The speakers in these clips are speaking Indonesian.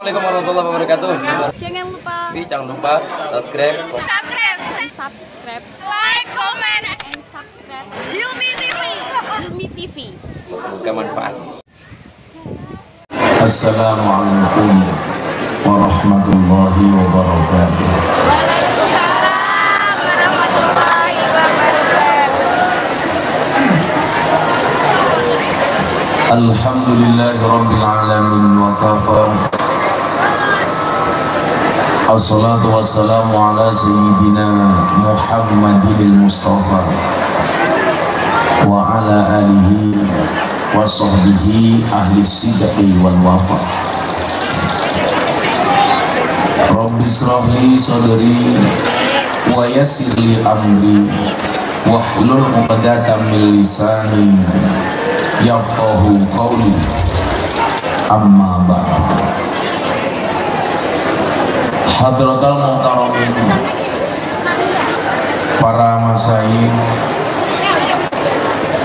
Assalamualaikum warahmatullahi wabarakatuh. Jangan lupa Subscribe, like, comment, and subscribe Hilmi TV. semoga manfaat. Assalamualaikum warahmatullahi wabarakatuh. Waalaikumsalam warahmatullahi wabarakatuh. Alhamdulillahi rabbil alamin wa kafa. Assalatu wassalamu ala sayyidina Muhammadil Mustafa wa ala alihi wa sahbihi ahli sidqi wal wafa. Rabbi shrahli sadri wa yassirli amri wahlul 'uqdatam min lisani yafqahu qawli. Amma ba'du. Hadratal muhtaramin, para masyayikh,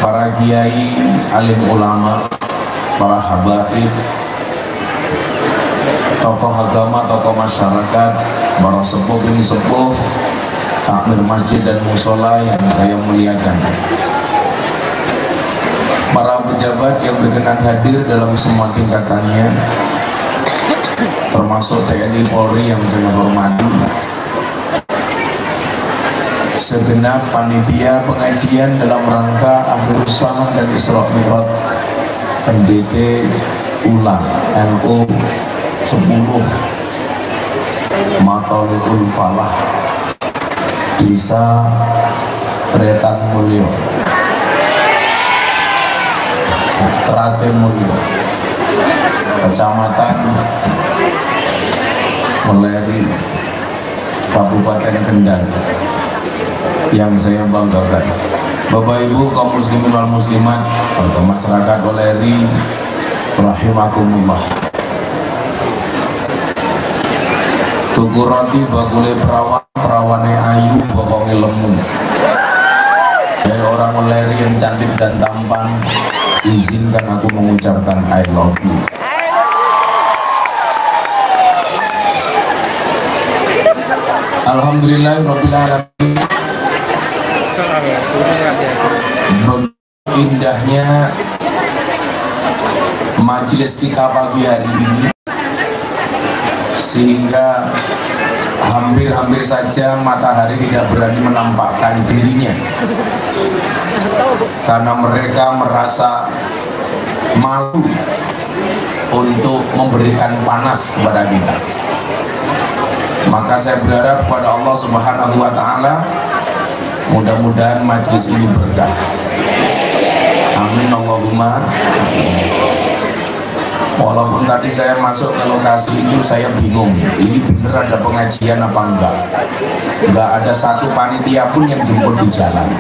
para kiai, alim ulama, para habaib, tokoh agama, tokoh masyarakat, para sepuh ini sepuh, takmir masjid dan musola yang saya muliakan, para pejabat yang berkenan hadir dalam semua tingkatannya, termasuk TNI Polri yang saya hormati, segenap panitia pengajian dalam rangka Akhirus Zaman dan Isra Mi'raj MDT Ulang NU 10 Matoliqul Falah Desa Tretan Mulyo Trate Mulyo Kecamatan Meleri Kabupaten Kendal yang saya banggakan, Bapak Ibu kaum muslimin wal muslimat atau masyarakat Meleri rahimakumullah. Tuku roti bakule perawane ayu bokonge lemu. Orang Meleri yang cantik dan tampan, izinkan aku mengucapkan I love you. Alhamdulillahirrabbilalamin. Indahnya majelis kita pagi hari ini, sehingga hampir-hampir saja matahari tidak berani menampakkan dirinya karena mereka merasa malu untuk memberikan panas kepada kita. Maka saya berharap kepada Allah Subhanahu wa Ta'ala, mudah-mudahan majelis ini berkah. Amin Allahumma. Walaupun tadi saya masuk ke lokasi itu saya bingung, ini bener ada pengajian apa enggak? Enggak ada satu panitia pun yang jemput di jalan.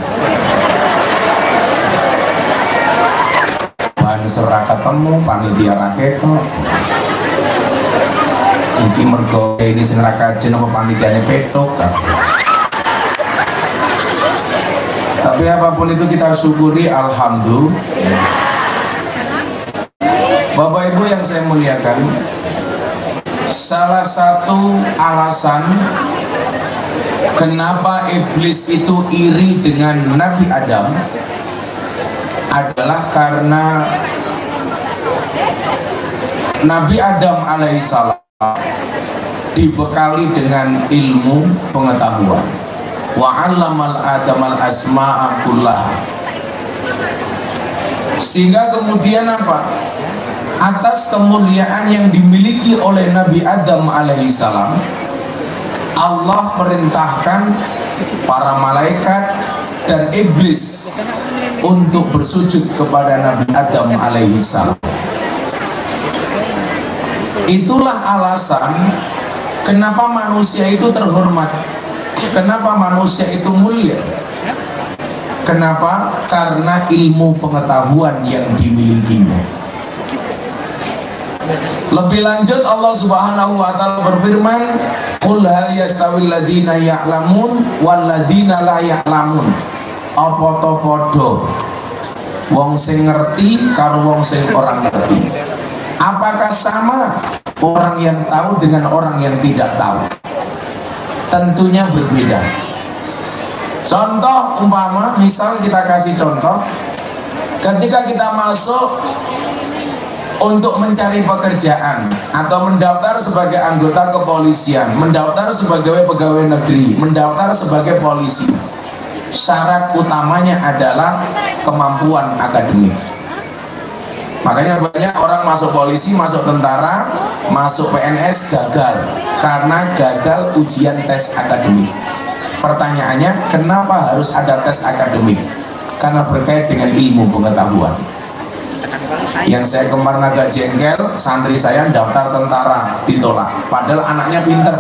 Banser ketemu panitia raketo. Iki mergo ini sing ra kajen apa panitiane petok. Tapi apapun itu kita syukuri, alhamdulillah. Bapak Ibu yang saya muliakan, salah satu alasan kenapa iblis itu iri dengan Nabi Adam adalah karena Nabi Adam alaihissalam dibekali dengan ilmu pengetahuan. Wa 'allamal adamal asma'a kullaha. Sehingga kemudian apa? Atas kemuliaan yang dimiliki oleh Nabi Adam alaihissalam, Allah perintahkan para malaikat dan iblis untuk bersujud kepada Nabi Adam alaihissalam. Itulah alasan kenapa manusia itu terhormat, kenapa manusia itu mulia. Kenapa? Karena ilmu pengetahuan yang dimilikinya. Lebih lanjut Allah Subhanahu wa Ta'ala berfirman, qul hal yastawil ladina ya'lamun wal ladina la ya'lamun. Apa to padha wong sing ngerti karo wong sing ora ngerti? Apakah sama orang yang tahu dengan orang yang tidak tahu tentunya berbeda. Contoh umpama, misal kita kasih contoh, ketika kita masuk untuk mencari pekerjaan atau mendaftar sebagai anggota kepolisian, mendaftar sebagai pegawai negeri, mendaftar sebagai polisi, syarat utamanya adalah kemampuan akademik. Makanya banyak orang masuk polisi, masuk tentara, masuk PNS gagal karena gagal ujian tes akademik. Pertanyaannya, kenapa harus ada tes akademik? Karena berkait dengan ilmu pengetahuan. Yang saya kemarin agak jengkel, santri saya daftar tentara ditolak, padahal anaknya pinter.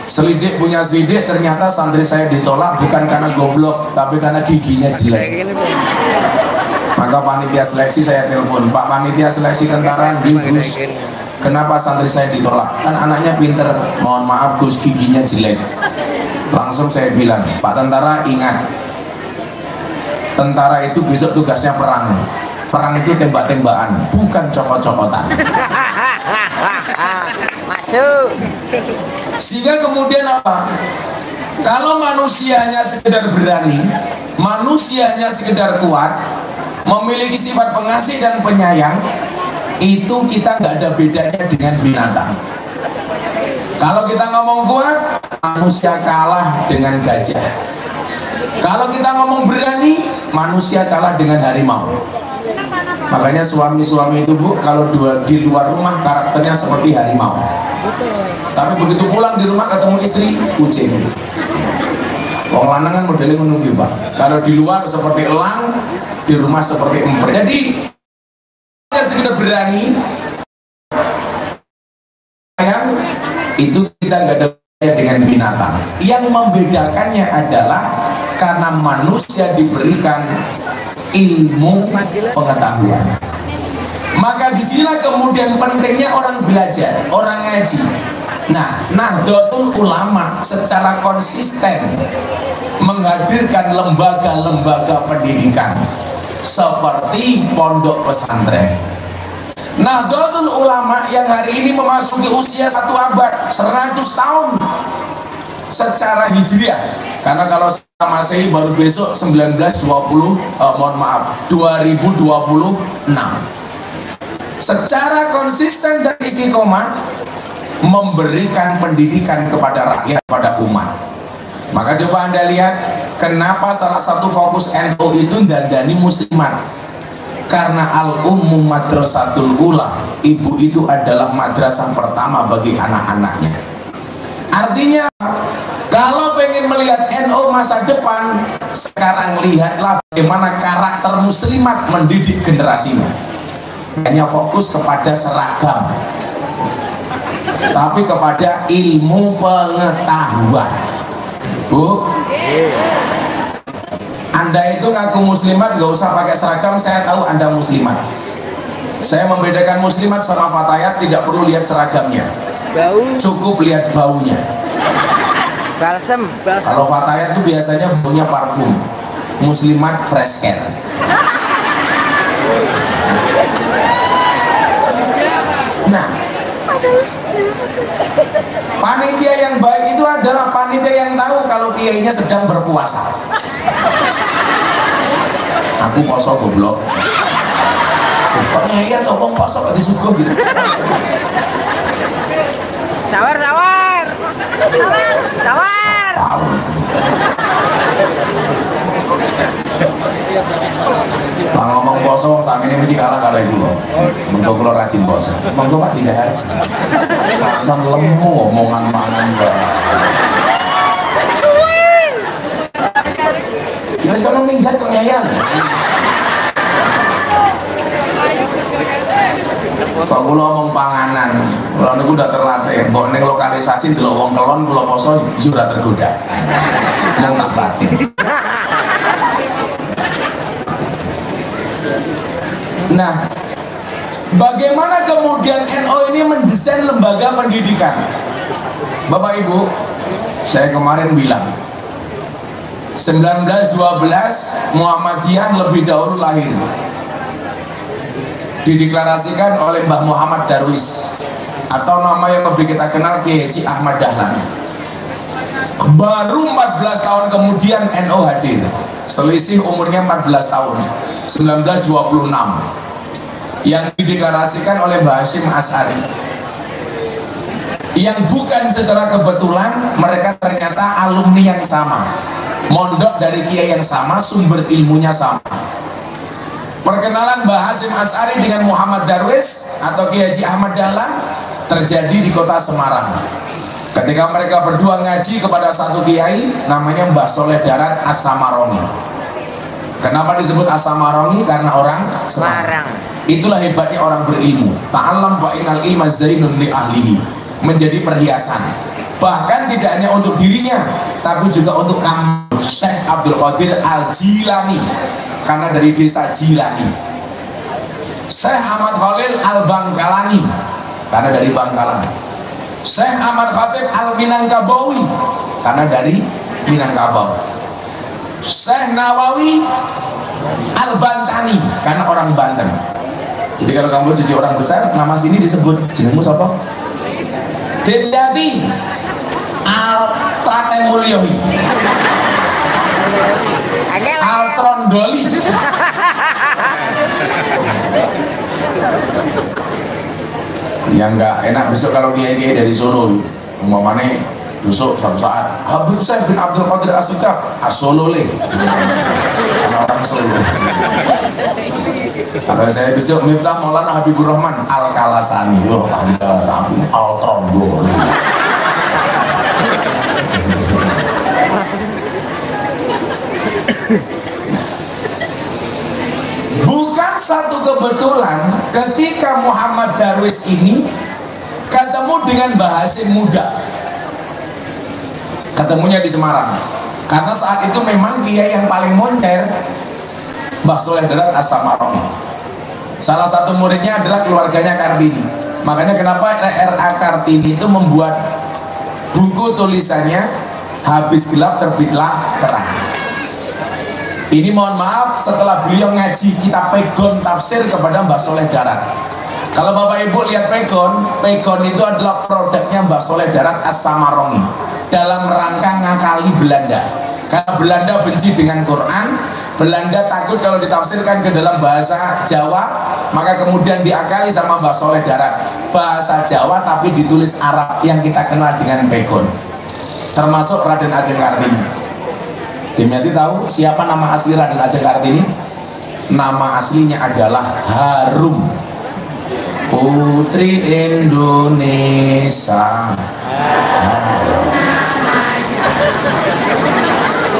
Selidik punya selidik, ternyata santri saya ditolak bukan karena goblok, tapi karena giginya jelek. Maka panitia seleksi saya telepon, Pak panitia seleksi tentara, Gus, kenapa santri saya ditolak? Kan anaknya pinter. Mohon maaf Gus, giginya jelek. Langsung saya bilang, Pak tentara ingat, tentara itu besok tugasnya perang. Perang itu tembak-tembakan, bukan cokot-cokotan. Masuk. Sehingga kemudian apa? Kalau manusianya sekedar berani, manusianya sekedar kuat, memiliki sifat pengasih dan penyayang, itu kita nggak ada bedanya dengan binatang. Kalau kita ngomong kuat, manusia kalah dengan gajah. Kalau kita ngomong berani, manusia kalah dengan harimau. Makanya suami-suami itu Bu, kalau di luar rumah karakternya seperti harimau, tapi begitu pulang di rumah ketemu istri, kucing. Wong lanang kan modelnya menunggu Pak. Kalau di luar seperti elang, di rumah seperti emper. Jadi sekedar berani, yang itu kita nggak ada dengan binatang. Yang membedakannya adalah karena manusia diberikan ilmu pengetahuan. Maka disinilah kemudian pentingnya orang belajar, orang ngaji. Nah, Nahdlatul Ulama secara konsisten menghadirkan lembaga-lembaga pendidikan seperti pondok pesantren. Nahdlatul Ulama yang hari ini memasuki usia 1 abad, 100 tahun secara hijriah, karena kalau Masehi baru besok 2026 secara konsisten dan istiqomah memberikan pendidikan kepada rakyat, pada umat. Maka coba Anda lihat kenapa salah satu fokus NU itu dandani muslimat, karena al-ummu madrasatul ula, ibu itu adalah madrasah pertama bagi anak-anaknya. Artinya kalau pengen melihat NU masa depan, sekarang lihatlah bagaimana karakter muslimat mendidik generasinya. Hanya fokus kepada seragam, tapi kepada ilmu pengetahuan. Bu, Anda itu ngaku muslimat, gak usah pakai seragam, saya tahu Anda muslimat. Saya membedakan muslimat sama fatayat, tidak perlu lihat seragamnya, cukup lihat baunya. Balsem. Kalau fatayat itu biasanya baunya parfum, muslimat fresh air. Nah, panitia yang baik itu adalah panitia yang tahu kalau kiainya sedang berpuasa. Aku poso goblok. Pengajian topong poso kok disuguh gitu. Sawar. Tahu. Lah ngomong poso sami ini mesti kalah kula. Mengko kula rajin poso. Mengko Pak tidak ada. Langsung lemu omongan mangan Pak. Ya wis kono minggat kok nyayang. Kok kula ngomong panganan, kula niku udah terlatih. Kok ning lokalisasi delok wong kelon kula poso yo ora tergoda. Mau tak batin. Nah, bagaimana kemudian NU ini mendesain lembaga pendidikan? Bapak Ibu, saya kemarin bilang 1912 Muhammadiyah lebih dahulu lahir, dideklarasikan oleh Mbah Muhammad Darwis. atau nama yang lebih kita kenal Kiai Haji Ahmad Dahlan. Baru 14 tahun kemudian NU hadir, selisih umurnya 14 tahun, 1926, yang dideklarasikan oleh Mbah Hasyim Asy'ari, yang bukan secara kebetulan mereka ternyata alumni yang sama, mondok dari kiai yang sama, sumber ilmunya sama. Perkenalan Mbah Hasyim Asy'ari dengan Muhammad Darwis atau Kiai Haji Ahmad Dahlan terjadi di kota Semarang. Ketika mereka berdua ngaji kepada satu kiai namanya Mbah Soleh Darat As-Samarongi. Kenapa disebut As-Samarongi? Karena orang Semarang. Itulah hebatnya orang berilmu. Ta'allam wa innal ilma zainun li ahlihi. Menjadi perhiasan. Bahkan tidak hanya untuk dirinya, tapi juga untuk kamu, Syekh Abdul Qadir Al-Jilani, karena dari desa Jilani. Syekh Ahmad Khalil Al-Bangkalani, karena dari Bangkalan. Syekh Ahmad Khatib Al-Minangkabawi, karena dari Minangkabau. Syekh Nawawi Al-Bantani, karena orang Banten. Jadi kalau kamu jadi orang besar, nama sini disebut jenengmu siapa? Dimyati Al-Tratemulyohi Al-Trondoli. Ya enggak enak besok kalau kiai-kiai dari Solo umpamanya besok suatu saat Habib Syekh bin Abdul Qadir As-Sekaf As-Solole, karena orang Solo. Kalau saya besok Miftah Maulana Habibur Rahman Al-Kalasani, oh Anda samping Al-Trondol. Bukan satu kebetulan ketika Muhammad Darwis ini ketemu dengan Mbah Hasyim muda, ketemunya di Semarang, karena saat itu memang kiai yang paling moncer Mbah Soleh Darat As-Samarongi. Salah satu muridnya adalah keluarganya Kartini. Makanya kenapa R.A. Kartini itu membuat buku tulisannya Habis Gelap Terbitlah Terang. Ini mohon maaf setelah beliau ngaji kitab Pegon tafsir kepada Mbah Soleh Darat. Kalau Bapak Ibu lihat Pegon itu adalah produknya Mbah Soleh Darat As-Samarongi dalam rangka ngakali Belanda. Karena Belanda benci dengan Quran, Belanda takut kalau ditafsirkan ke dalam bahasa Jawa, maka kemudian diakali sama Mbah Soleh Darat. Bahasa Jawa tapi ditulis Arab yang kita kenal dengan Pegon. Termasuk Raden Ajeng Kartini. Dimyati tahu siapa nama asli Raden Ajeng Kartini? Nama aslinya adalah Harum, Putri Indonesia.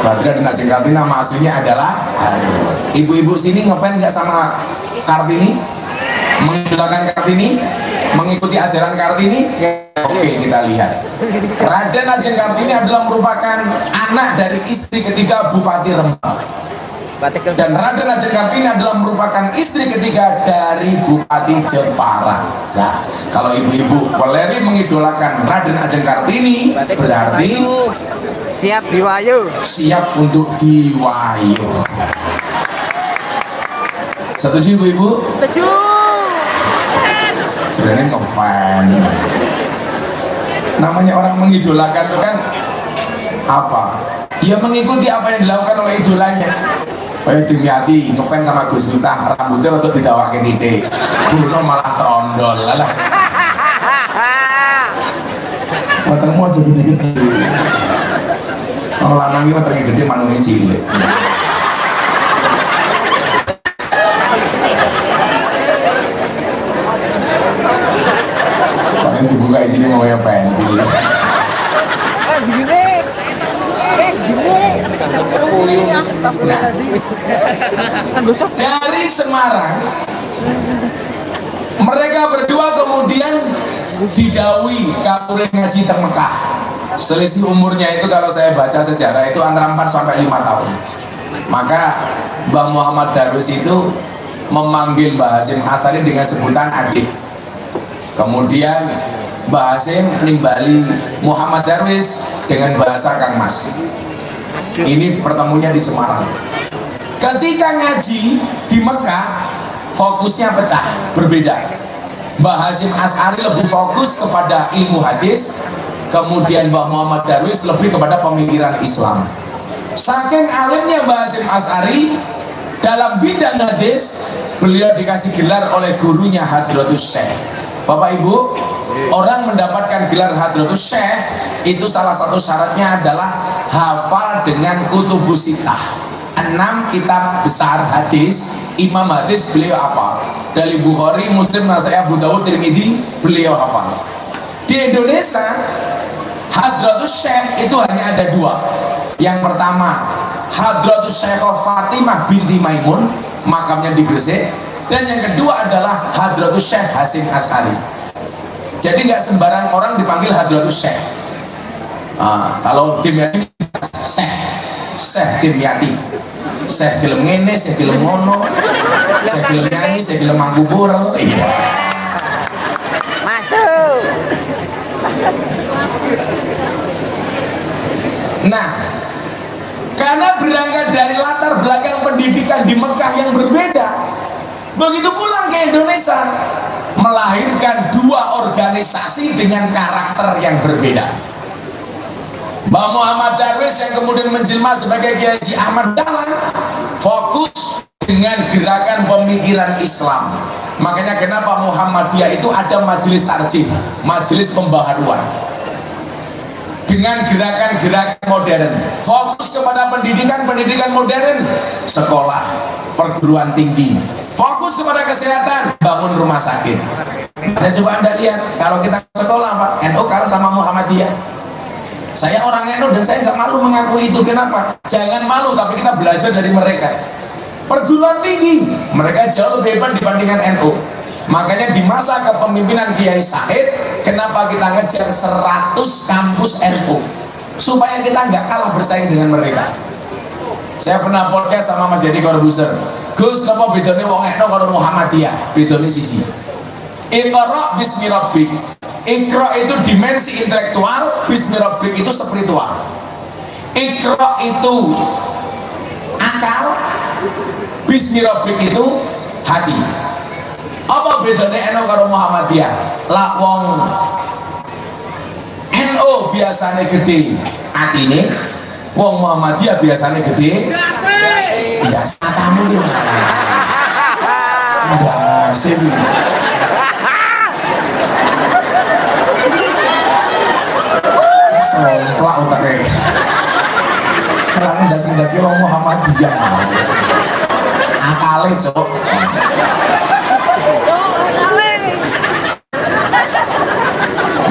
Berarti Raden Ajeng Kartini nama aslinya adalah Harum. Ibu-ibu sini ngefans nggak sama Kartini? Mengidolakan Kartini? Mengikuti ajaran Kartini? Oke, kita lihat. Raden Ajeng Kartini adalah merupakan anak dari istri ketiga Bupati Rembang. Dan Raden Ajeng Kartini adalah merupakan istri ketiga dari Bupati Jepara. Nah, kalau ibu-ibu Valeri mengidolakan Raden Ajeng Kartini, berarti siap diwayu. Siap untuk diwayu. Setuju ibu-ibu? Setuju. Jadi ngefan. Namanya orang mengidolakan itu kan apa? Ya mengikuti apa yang dilakukan oleh idolanya. Kayak Dimyati ngefans sama Gus Miftah, rambutnya untuk didawakin ide, dulu malah trondol lah. Matangmu aja gede-gede. Kalau lanang ini matangnya gede, manunya cilik. Paling dibuka di sini mau yang pentil. Dari Semarang mereka berdua kemudian didawi kapure ngaji teng Mekah. Selisih umurnya itu kalau saya baca sejarah itu antara 4 sampai 5 tahun. Maka Mbah Muhammad Darwis itu memanggil Mbah Hasyim Asy'ari dengan sebutan adik. Kemudian Mbah Hasyim nimbali Muhammad Darwis dengan bahasa Kang Mas. Ini pertemunya di Semarang. Ketika ngaji di Mekah, fokusnya pecah, berbeda. Mbah Hasyim Asy'ari lebih fokus kepada ilmu hadis, kemudian Mbah Muhammad Darwis lebih kepada pemikiran Islam. Saking alimnya Mbah Hasyim Asy'ari dalam bidang hadis, beliau dikasih gelar oleh gurunya Hadratus Syekh. Bapak Ibu, orang mendapatkan gelar Hadratus Syekh itu salah satu syaratnya adalah hafal dengan kutubus sittah, 6 kitab besar hadis. Imam hadis beliau hafal dari Bukhari, Muslim, Nasai, Abu Dawud, Tirmidzi, beliau hafal. Di Indonesia Hadratus Syekh itu hanya ada 2. Yang pertama Hadratus Syekhah Fatimah binti Maimun, makamnya di Gresik. Dan yang kedua adalah Hadratus Syekh Hasyim Asy'ari. Jadi nggak sembarang orang dipanggil Hadratus Syekh. Kalau Dimyati Syekh Dimyati, Syekh film ngene, Syekh film ngono, Syekh film nyanyi, Syekh film mangkubur. Masuk. Nah, karena berangkat dari latar belakang pendidikan di Mekah yang berbeda, begitu pulang ke Indonesia melahirkan 2 organisasi dengan karakter yang berbeda. Mbah Muhammad Darwis yang kemudian menjelma sebagai Kiai Haji Ahmad Dahlan fokus dengan gerakan pemikiran Islam. Makanya kenapa Muhammadiyah itu ada majelis tarjih, majelis pembaharuan, dengan gerakan-gerakan modern, fokus kepada pendidikan modern, sekolah, perguruan tinggi, fokus kepada kesehatan, bangun rumah sakit. Dan coba Anda lihat, kalau kita sekolah Pak, NU kalah sama Muhammadiyah. Saya orang NU dan saya nggak malu mengakui itu. Kenapa? Jangan malu, tapi kita belajar dari mereka. Perguruan tinggi, mereka jauh lebih hebat dibandingkan NU. Makanya di masa kepemimpinan Kiai Said, kenapa kita ngejar 100 kampus NU, supaya kita nggak kalah bersaing dengan mereka. Saya pernah podcast sama Mas Dedi Corbuzier, Gus, kenapa bedanya wong NU karo Muhammadiyah? Bedanya siji, Iqra bismi rabbik. Iqra itu dimensi intelektual, bismi rabbik itu spiritual. Iqra itu akal, bismi rabbik itu hati. Apa bedanya NU karo Muhammadiyah? Lah wong NU biasanya gede atine, wong Muhammadiyah biasanya gede ndas matamu lho. Ndas iki. Selak utake. Karena ndas-ndas wong Muhammadiyah. Akale, Cuk.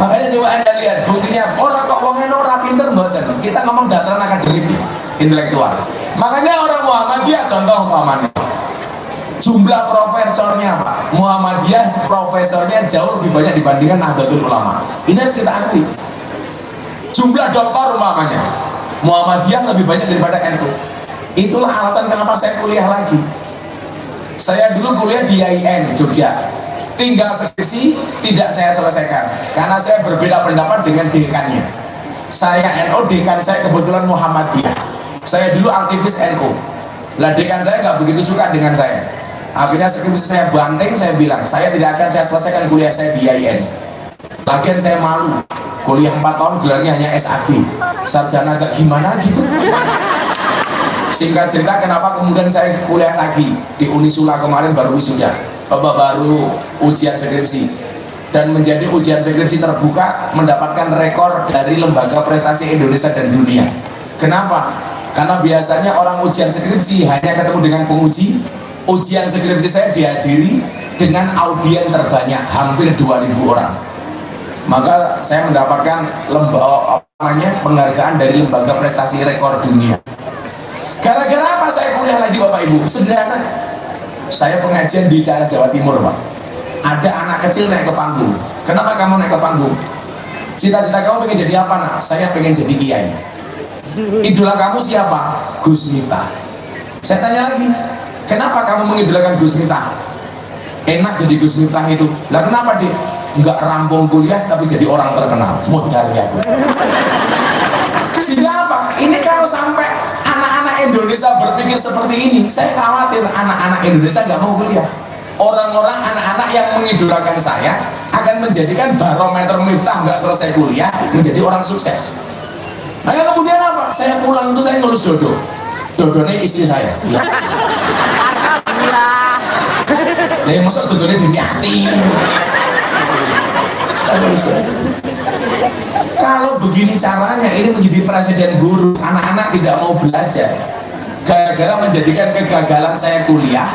Makanya coba Anda lihat buktinya, orang kok wongnya ora pinter mboten. Kita ngomong dataran akademik, intelektual. Makanya orang Muhammadiyah, contoh umpamanya jumlah profesornya Pak, Muhammadiyah profesornya jauh lebih banyak dibandingkan Nahdlatul Ulama. Ini harus kita akui. Jumlah doktor umpamanya Muhammadiyah lebih banyak daripada NU. Itulah alasan kenapa saya kuliah lagi. Saya dulu kuliah di IAIN Jogja, tinggal skripsi tidak saya selesaikan karena saya berbeda pendapat dengan dekannya. Saya NU, dekan saya kebetulan Muhammadiyah. Saya dulu aktivis NU. Lah dekan saya nggak begitu suka dengan saya. Akhirnya skripsi saya banting, saya bilang saya tidak akan saya selesaikan kuliah saya di IAIN. Lagian saya malu, kuliah 4 tahun gelarnya hanya SAG, sarjana agak gimana gitu. Singkat cerita, kenapa kemudian saya kuliah lagi di Unisula kemarin baru wisuda, baru ujian skripsi, dan menjadi ujian skripsi terbuka mendapatkan rekor dari Lembaga Prestasi Indonesia dan Dunia. Kenapa? Karena biasanya orang ujian skripsi hanya ketemu dengan penguji. Ujian skripsi saya dihadiri dengan audien terbanyak, hampir 2.000 orang. Maka saya mendapatkan penghargaan dari Lembaga Prestasi Rekor Dunia. Gara-gara apa saya kuliah lagi Bapak Ibu? Sederhana, saya pengajian di daerah Jawa Timur Pak. Ada anak kecil naik ke panggung. Kenapa kamu naik ke panggung? Cita-cita kamu pengen jadi apa nak? Saya pengen jadi kiai. Idola kamu siapa? Gus Miftah. Saya tanya lagi, kenapa kamu mengidolakan Gus Miftah? Enak jadi Gus Miftah itu. Lah kenapa dia? Enggak rampung kuliah tapi jadi orang terkenal. Modal ya. Sehingga apa? Ini kalau sampai anak-anak Indonesia berpikir seperti ini, saya khawatir anak-anak Indonesia nggak mau kuliah. orang-orang anak-anak yang mengidolakan saya akan menjadikan barometer Miftah nggak selesai kuliah menjadi orang sukses. Nah kemudian apa? Saya pulang itu saya ngurus dodo. Dodonya istri saya. Ya. Alhamdulillah. Lah masuk dodonya Demiati. Saya ngurus dodo. Kalau begini caranya ini menjadi presiden buruk. Anak-anak tidak mau belajar. Gara-gara menjadikan kegagalan saya kuliah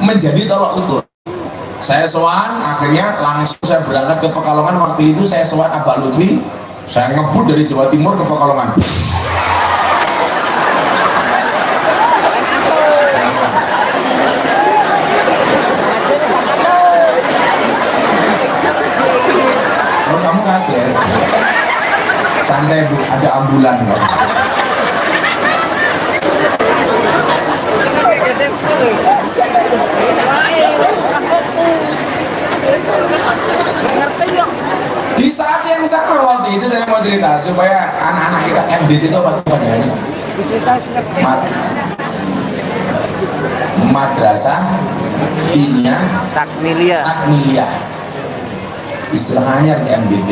menjadi tolok ukur. Saya sowan, akhirnya langsung saya berangkat ke Pekalongan. Waktu itu saya sowan Abah Lutfi, saya ngebut dari Jawa Timur ke Pekalongan. Oh, kamu kaget? Santai Bu, ada ambulan kok. Di saat yang sama waktu itu saya mau cerita supaya anak-anak kita MDT itu apa panjangannya? Madrasah Diniyah Takmiliyah. Istilahnya di MDT.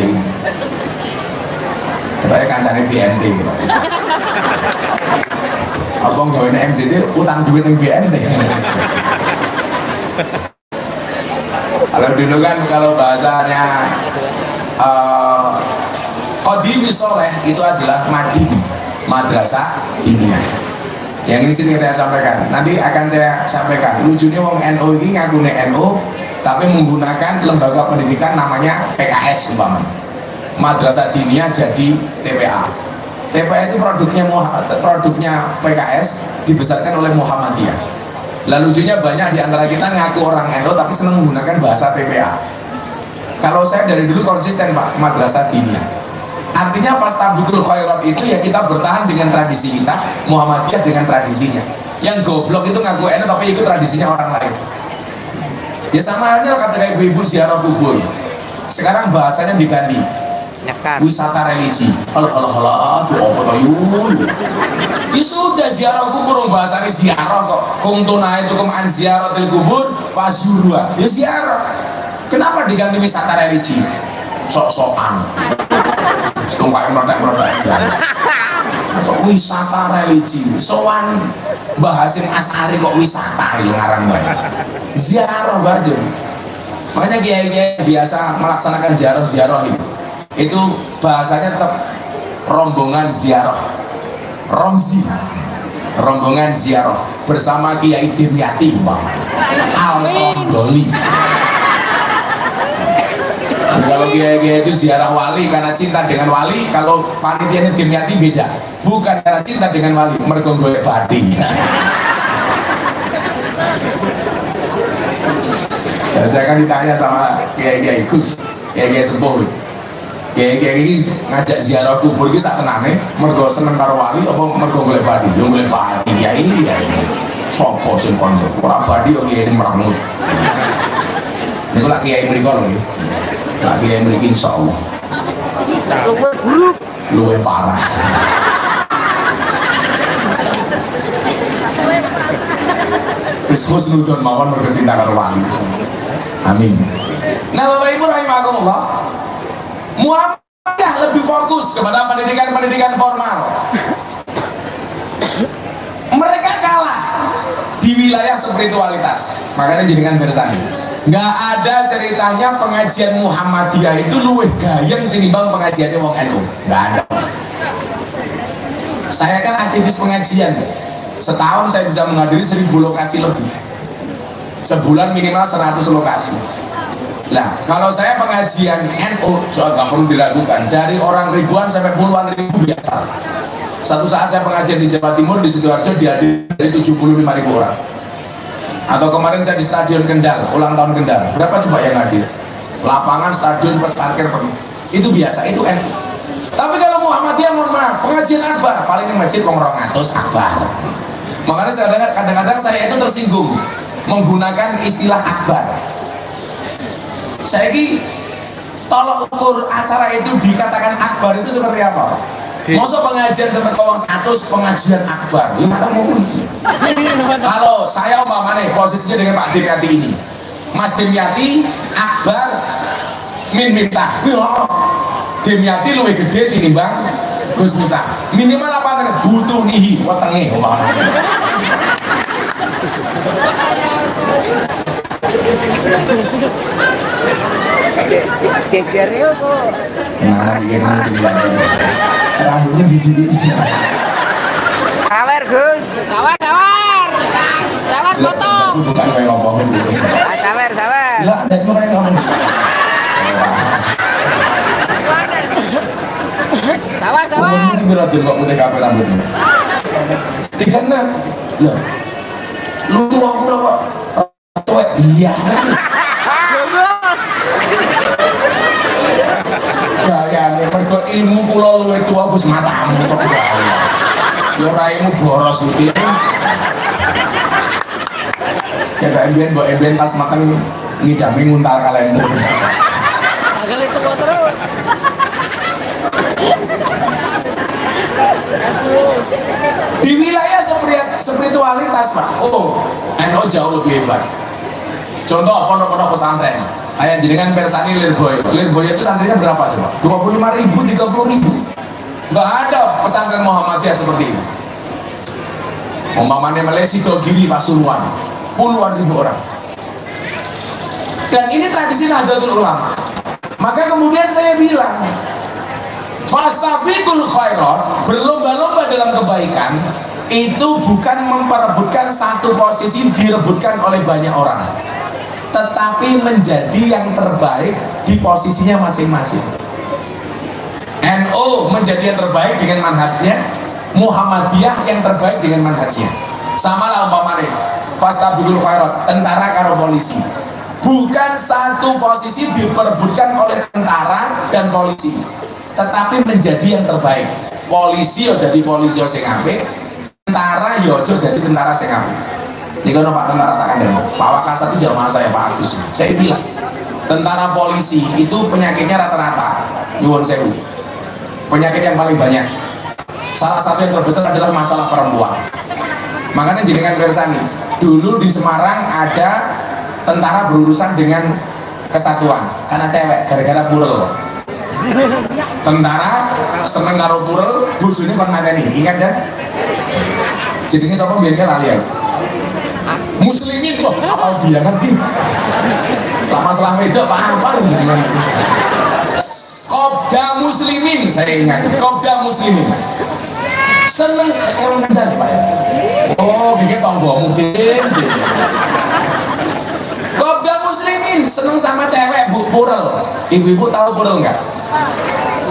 Supaya kancane BNT gitu. Apa nggak ini MDT utang duit yang BNT? Kalau dulu kan kalau bahasanya Qadimi Soleh itu adalah Madim, Madrasah Diniyah. Yang ini sini saya sampaikan. Nanti akan saya sampaikan. Lucunya wong NU ini ngakune NU, tapi menggunakan lembaga pendidikan namanya PKS umpamanya. Madrasah Diniyah jadi TPA. TPA itu produknya PKS dibesarkan oleh Muhammadiyah. Lalu lucunya banyak di antara kita ngaku orang NU tapi senang menggunakan bahasa TPA. Kalau saya dari dulu konsisten Pak, Madrasah Diniyah. Artinya fastabiqul khairat itu ya kita bertahan dengan tradisi kita, Muhammadiyah dengan tradisinya. Yang goblok itu ngaku NU tapi ikut tradisinya orang lain. Ya sama halnya ketika ibu-ibu ziarah kubur. Sekarang bahasanya diganti. Wisata religi. Halo, tuh apa toh yul? Ya sudah ziarah kubur, bahasanya ziarah kok. Kung tunai cukup an ziarah til kubur, fazurwa. Ya ziarah. Kenapa diganti wisata religi? Sok-sokan. Tumpah meledak-meledak. Sok wisata religi. Soan Mbah Hasyim As'ari kok wisata itu ngarang banget. Ziarah baju. Makanya kiai-kiai biasa melaksanakan ziarah ini. Itu bahasanya tetap rombongan ziarah, rombongan ziarah bersama Kiai Dimyati Al-Tondoli. Kalau kiai-kiai itu ziarah wali karena cinta dengan wali, kalau panitianya Dimyati beda, bukan karena cinta dengan wali, mergo golek bathi. Ya, saya kan ditanya sama kiai-kiai Gus, kiai-kiai sepuh. Kiai ini ngajak ziarah kubur iki sak tenane mergo seneng karo wali apa mergo golek bathi? Yo golek bathi kiai. Sopo sing kono? Ora bathi yo kiai merangut. Niku lak kiai mriko lho nggih. Lak kiai mriki insyaallah. Luwe parah. Wis nudon mawon mergo cinta karo wali. Amin. Nah Bapak Ibu rahimakumullah, Muhammadiyah lebih fokus kepada pendidikan formal. Mereka kalah di wilayah spiritualitas. Makanya jenengan bersani. Nggak ada ceritanya pengajian Muhammadiyah itu luwih gayeng tinimbang pengajiannya wong NU. Nggak ada. Saya kan aktivis pengajian. Setahun saya bisa menghadiri 1000 lokasi lebih. Sebulan minimal 100 lokasi. Nah, kalau saya pengajian NU, soal nggak perlu diragukan, dari orang ribuan sampai puluhan ribu biasa. Satu saat saya pengajian di Jawa Timur, di Sidoarjo, dihadiri dari 75.000 orang. Atau kemarin saya di Stadion Kendal, ulang tahun Kendal, berapa coba yang hadir? Lapangan, stadion, plus parkir penuh. Itu biasa, itu NU. Tapi kalau Muhammadiyah, mohon maaf, pengajian akbar, paling di masjid kongrongatus akbar. Makanya saya dengar kadang-kadang saya itu tersinggung menggunakan istilah akbar. Saya ini tolok ukur acara itu dikatakan akbar itu seperti apa? Masa pengajian sampai kawang 100 pengajian akbar, gimana mau? Kalau saya umpamanya posisinya dengan Pak Dimyati ini, Mas Demyati Akbar min Miftah. Demyati luwih gede tinimbang Gus Miftah. Minimal apa kan butuh nihi wetenge. Jejernya kok. Rambutnya jijik. Sawer Gus. Sawer. Sawer potong. Bukan kayak ngomongin dulu. Sawer. Gila, ada semua kayak ngomong. Sawer. Ini berat kok udah kape rambutnya. 36. Loh. Lu tuh aku lo kok tuwek dia. Gayane mergo ilmu kula luwih tuwa Gus matamu sok gawe. Yo raimu boros iki. Ya gak mbok emben pas makan ngidami nguntal kalender. Agak itu terus. Di wilayah spiritualitas Pak, NU jauh lebih hebat. Contoh pondok-pondok pesantren. Ayah jenengan persani Lirboyo itu santrinya berapa coba? 25.000, 30.000. Nggak ada pesantren Muhammadiyah seperti ini. Umpamanya Malaysia Sidogiri Pasuruan, puluhan ribu orang. Dan ini tradisi Nahdlatul Ulama. Maka kemudian saya bilang, fastabiqul khairat, berlomba-lomba dalam kebaikan itu bukan memperebutkan satu posisi direbutkan oleh banyak orang, tetapi menjadi yang terbaik di posisinya masing-masing. NU menjadi yang terbaik dengan manhajnya, Muhammadiyah yang terbaik dengan manhajnya. Sama lah umpamanya fastabiqul khairat, tentara karo polisi, bukan satu posisi diperebutkan oleh tentara dan polisi, tetapi menjadi yang terbaik. Polisi ya jadi polisi sing apik, tentara ya aja jadi tentara sing apik. Ini kan Pak tentara tak ada, Pak Wakasat itu jamaah saya Pak Agus. Saya bilang tentara polisi itu penyakitnya rata-rata nyuwun sewu, penyakit yang paling banyak. Salah satu yang terbesar adalah masalah perempuan. Makanya jenengan kersani dulu di Semarang ada tentara berurusan dengan kesatuan karena cewek gara-gara purel. Tentara seneng karo purel, bojone kon mateni. Ingat kan? Jenenge sapa biyen kan lali ya. Muslimin kok apa dia ngerti. Lah masalah wedok apa jenengan. Kopda Muslimin, saya ingat. Kopda Muslimin. Seneng karo ngendani Pak. Oh, iki tanggomu Den. Kopda Muslimin seneng sama cewek Bu purel. Ibu-ibu tahu purel enggak?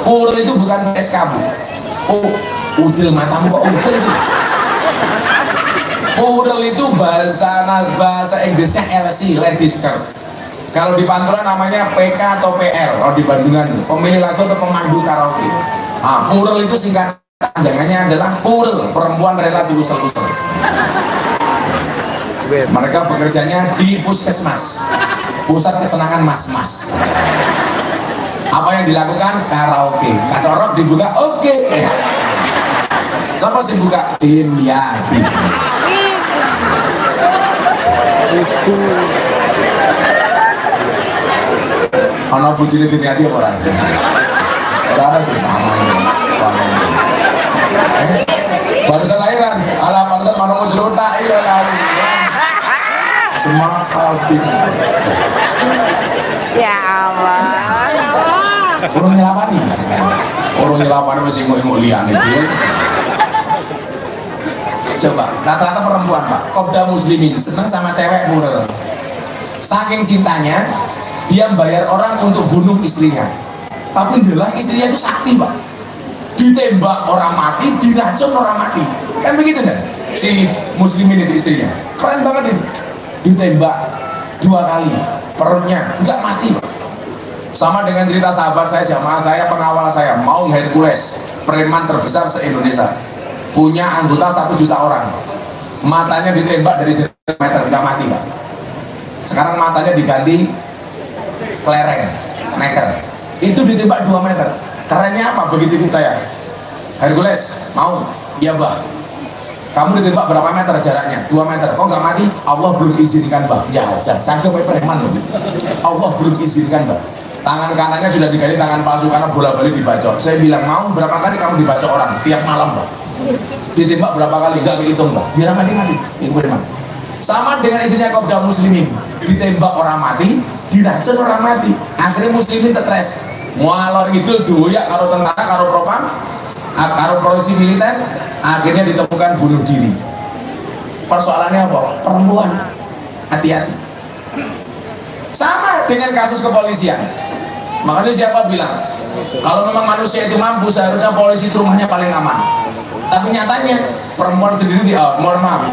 Purel itu bukan PSK Bu. Oh, udel matamu kok udel itu. Purel itu bahasa Inggrisnya LC, ladies skirt. Kalau di Pantura namanya PK atau PL. Kalau di Bandungan pemilih lagu atau pemandu karaoke. Nah, purel itu singkat panjangannya adalah purel, perempuan rela diusel-usel. Mereka bekerjanya di puskesmas, pusat kesenangan mas-mas. Apa yang dilakukan? Karaoke. Katorok dibuka, oke. Siapa sih buka? Dimyati. Ana bujine Dimyati apa ora? Ora ada di barusan lahiran, ala barusan manung celutak iya lali. Semakal Ya Allah. Urung nyelapani. Urung nyelapani wis inguk-inguk liyane iki. Coba, rata-rata perempuan Pak, Kopda Muslimin seneng sama cewek purel. Saking cintanya, dia bayar orang untuk bunuh istrinya. Tapi adalah istrinya itu sakti Pak. Ditembak orang mati, diracun orang mati. Kan begitu kan? Si Muslimin itu istrinya. Keren banget itu. Ditembak 2 kali, perutnya nggak mati Pak. Sama dengan cerita sahabat saya, jamaah saya, pengawal saya, Maung Hercules, preman terbesar se-Indonesia, punya anggota 1 juta orang. Matanya ditembak dari jarak meter, nggak mati Pak. Sekarang matanya diganti kelereng, neker. Itu ditembak 2 meter. Kerennya apa? Begitu ikut saya, Hercules, mau? Iya Bah. Kamu ditembak berapa meter jaraknya? 2 meter. Kok nggak mati? Allah belum izinkan, Mbak. Jajan, cangkem preman loh. Allah belum izinkan, Mbak. Tangan kanannya sudah diganti tangan palsu karena bola-balik dibacok. Saya bilang, mau berapa kali kamu dibacok orang? Tiap malam, Mbak. Ditembak berapa kali? Nggak kehitung, Mbak. Biar mati-mati. Itu preman. Sama dengan istrinya kaum muslimin. Ditembak orang mati, diracun orang mati. Akhirnya muslimin stres. Mualor itu doyak karo tentara, karo propam, karo polisi militer, akhirnya ditemukan bunuh diri. Persoalannya apa? Perempuan. Hati-hati. Sama dengan kasus kepolisian. Makanya siapa bilang kalau memang manusia itu mampu, seharusnya polisi itu rumahnya paling aman. Tapi nyatanya perempuan sendiri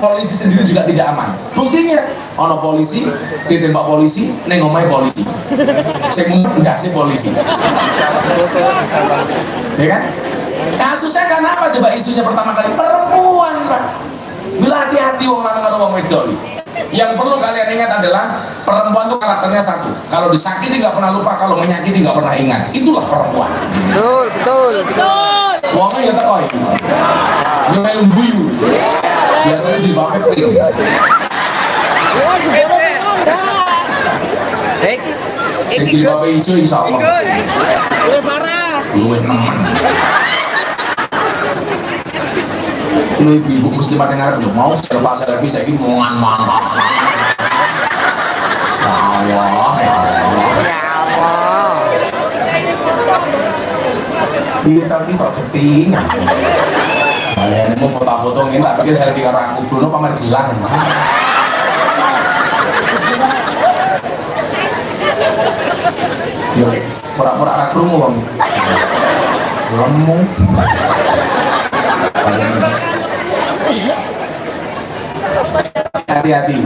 polisi sendiri juga tidak aman. Buktinya ono polisi ditembak polisi neng omahe polisi. Saya enggak sih polisi. Ya kan? Kasusnya karena apa? Coba isunya pertama kali perempuan, Pak. Bila hati-hati wong lanang karo wong wedok. Yang perlu kalian ingat adalah perempuan itu karakternya satu. Kalau disakiti nggak pernah lupa, kalau menyakiti nggak pernah ingat. Itulah perempuan. Betul. Wongnya ya tekoi. Yo melu guyu. Biasanya jadi bapak pink. Saya jadi bapak hijau insyaallah. Luwe nemen. Lu ibu muslimah dengar belum mau selfie saya ini mongan mana? Ya Allah. Iya tapi kok keting. Kalian mau foto-foto ini tak pikir selfie karo aku Bruno pamer gelang. Yo, pura-pura arah krungu bang. Lemu. Hati-hati.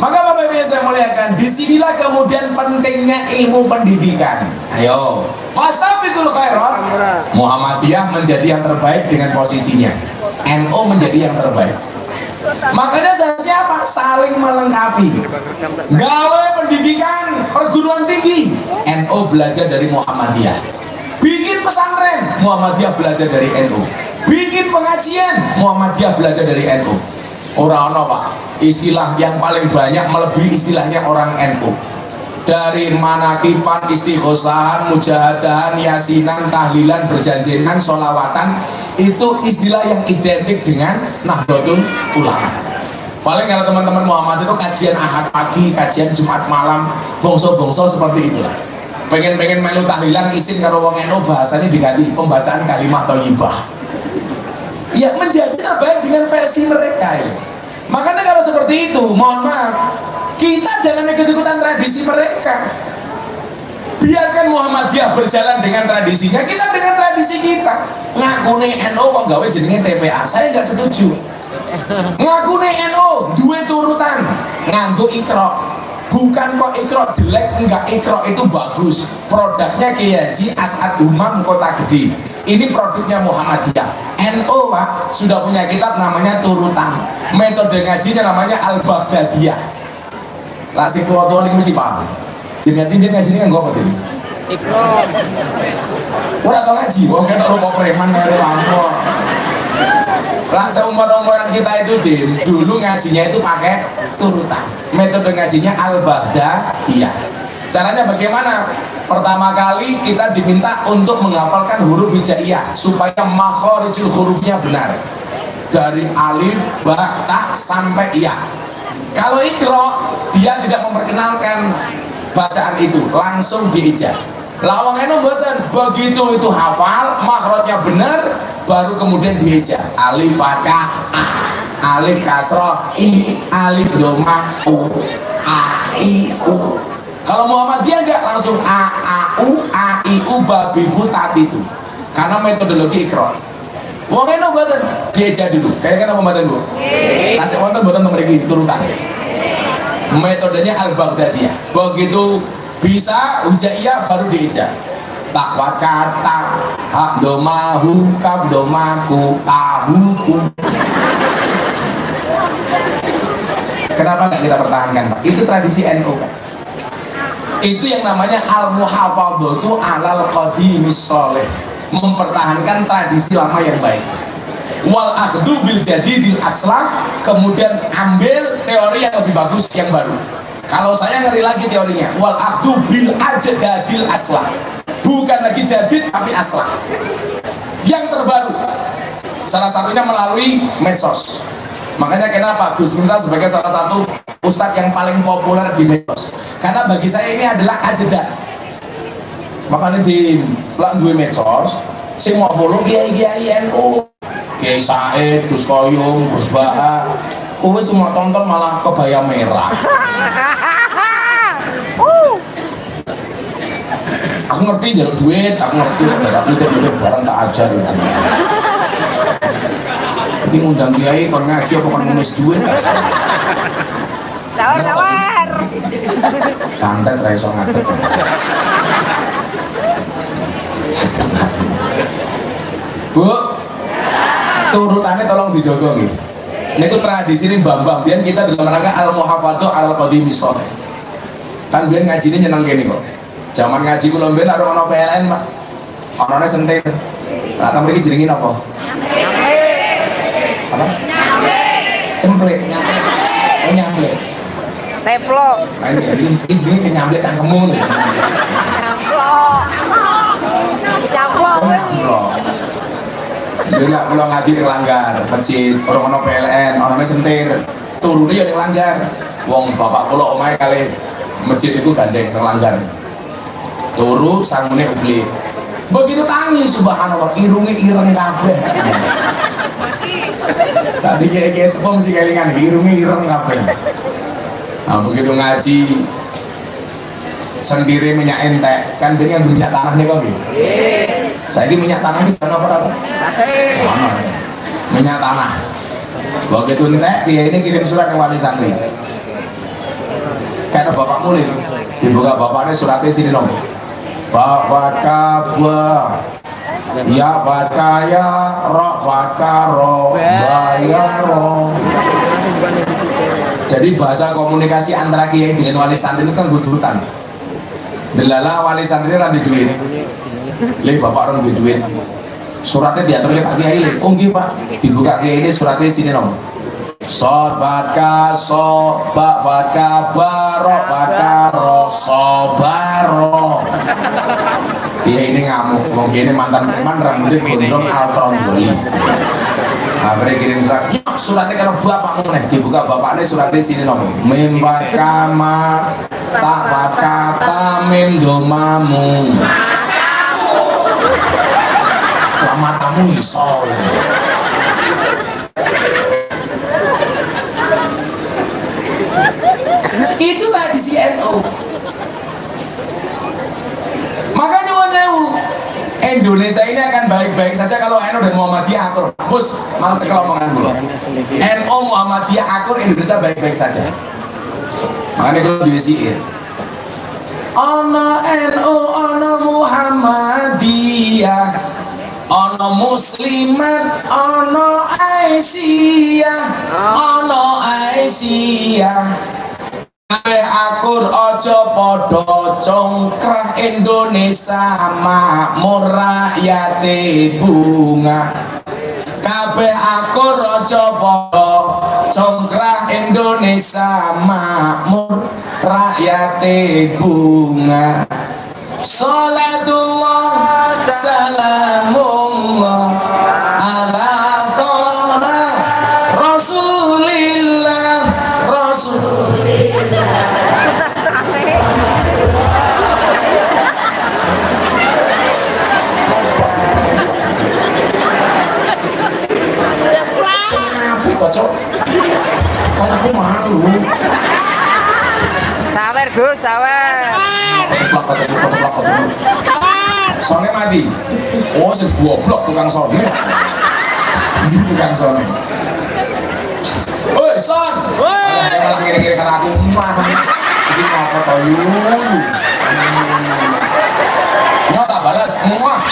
Maka Bapak Ibu yang saya muliakan, disinilah kemudian pentingnya ilmu pendidikan. Ayo, fastabiqul khairat. Muhammadiyah menjadi yang terbaik dengan posisinya. NU menjadi yang terbaik. Makanya seharusnya apa? Saling melengkapi. Gawe pendidikan perguruan tinggi, NU belajar dari Muhammadiyah. Bikin pesantren, Muhammadiyah belajar dari NU. Bikin pengajian, Muhammadiyah belajar dari NU. Orang-orang Pak, istilah yang paling banyak melebihi istilahnya orang NU. Dari manakipan, istighosahan, mujahadahan, yasinan, tahlilan, berjanjinan, sholawatan, itu istilah yang identik dengan Nahdlatul Ulama. Paling kalau teman-teman Muhammad itu kajian Ahad pagi, kajian Jumat malam, bongso-bongso seperti itulah. Pengen-pengen melu tahlilan isin karo wong NU, bahasanya diganti pembacaan kalimah thayyibah. Ya menjadi terbaik dengan versi mereka ya. Makanya kalau seperti itu, mohon maaf, kita jangan ikut-ikutan tradisi mereka. Biarkan Muhammadiyah berjalan dengan tradisinya, kita dengan tradisi kita. Ngakune NU kok gawe jenenge TPA, saya nggak setuju. Ngakune NU duwe turutan nganggo Iqra. Bukan kok Iqra jelek, enggak, Iqra itu bagus. Produknya Kiai Haji As'ad Umam Kota Gede. Ini produknya Muhammadiyah. NU Pak sudah punya kitab namanya Turutan. Metode ngajinya namanya Al-Baghdadiyah. Lah si tua-tua ini mesti paham. Dia ngaji ini kan gue apa tadi? Iqra. Ora tau ngaji, wong kena rupa preman karo lampu. Lah seumur-umuran kita itu dulu ngajinya itu pakai turutan. Metode ngajinya Al-Baghdadiyah. Caranya bagaimana? Pertama kali kita diminta untuk menghafalkan huruf hijaiyah supaya makhorijul hurufnya benar. Dari alif, ba, ta sampai ya. Kalau Iqra dia tidak memperkenalkan bacaan itu, langsung diijah. Lawang eno mboten, begitu itu hafal, makhrajnya benar, baru kemudian diijah. Alif fathah a, alif kasroh i, alif doma u, a i u. Kalau Muhammadiyah enggak, langsung a u, a i u, babi bu tatitu. Karena metodologi Iqra. Wong eno mboten, diijah dulu. Kayak apa mboten Bu? Kasih wonten mboten mriki turutan. Metodenya Al-Baghdadiyah. Begitu bisa hijaiyah baru diijah. Takwa kata, hak domahu, kaf domaku, tahuku. Kenapa nggak kita pertahankan Pak? Itu tradisi NU Pak. Itu yang namanya al-muhafadzatu alal qadimis sholih, mempertahankan tradisi lama yang baik. wal akhdu bil jadidil aslah, kemudian ambil teori yang lebih bagus yang baru. Kalau saya ngeri lagi teorinya, wal akhdu bil ajdadil aslah, bukan lagi jadid tapi aslah yang terbaru, salah satunya melalui medsos. Makanya kenapa Gus Miftah sebagai salah satu ustadz yang paling populer di medsos, karena bagi saya ini adalah ajdad. Makanya di gue medsos saya mau follow kiai NU, Kiai Said, Gus Koyum, Gus Baha, kowe semua tonton malah kebaya merah. Aku ngerti jalur duit, aku ngerti, tapi itu barang tak ajar gitu. Jadi ngundang kiai kon ngaji apa kon ngemis duit? Tawar. Santet ra iso ngadeg. Bu, turutannya tolong dijogo nggih. Niku tradisi ini Bambang, biyen kita dalam rangka al-muhafadzah al-qadimi sholeh. Kan biyen ngajine nyeneng kene kok. Zaman ngaji kula mbiyen arep ana PLN, Pak. Anane sentir. Lah ta mriki jenenge napa? Apa? Cemplek. Oh nyamplek. Teplok. Nah ini jenenge nyamplek cangkemmu lho. Teplok. Nyamplok. Dene kula ngaji ning Langgar, masjid orang ana PLN, anane sentir. Turune ya ning Langgar. Wong bapak kula omahe kalih masjid iku gandeng ning Langgar. Turu sangune ubli. Begitu tangi subhanallah irunge ireng kabeh. Tak sik sepo mesti kelingan irunge ireng kabeh. Nah begitu ngaji sendiri minyak entek kan ben yang minyak tanah nih kok nggih. Saiki minyak tanah iki sono apa ora? Masih. Minyak tanah. Begitu entek dia ini kirim surat ke wali santri. Karena bapak mulai dibuka bapaknya suratnya sini dong. Ba fakaba ya fakaya ro fakaro bayaro. Jadi bahasa komunikasi antara kiai dengan wali santri itu kan gudutan. Delala wali santri ranti duit. Le bapak orang duit. Suratnya diatur ke Pak Kiai le. Oh nggih Pak, dibuka kiai ini suratnya sini dong. Sobatka sobak fatka barok fakaro sobaro. Dia ini ngamuk, mungkin ini mantan preman rambutnya gondrong altron goli. Akhirnya kirim surat, suratnya kalau bapakmu nih dibuka bapaknya suratnya sini nomor. Mimpat kama tak fakata mim domamu. Matamu iso. Itu tradisi NU. Makanya wajahmu Indonesia ini akan baik-baik saja kalau NU dan Muhammadiyah akur. Bus, malah sekali omongan dulu. NU Muhammadiyah akur, Indonesia baik-baik saja. Makanya kalau diwisiin ono NU, ono Muhammadiyah, ono Muslimat, ono Aisyah, ono Aisyah. Kabeh akur ojo podo congkrah, Indonesia makmur rakyate bunga. Kabeh akur ojo podo congkrah, Indonesia makmur rakyate bunga. Salatullah salamullah ala toha rasulillah rasulillah. Siapa kocok? Kan aku malu. Sawer Gus, sawer. Sone mati. Oh, sing goblok tukang sone. Ini tukang sone. Oi, son. Woi. Malah ngiri-ngiri karena aku. Iki ngopo to yu. Nyata balas. Muah.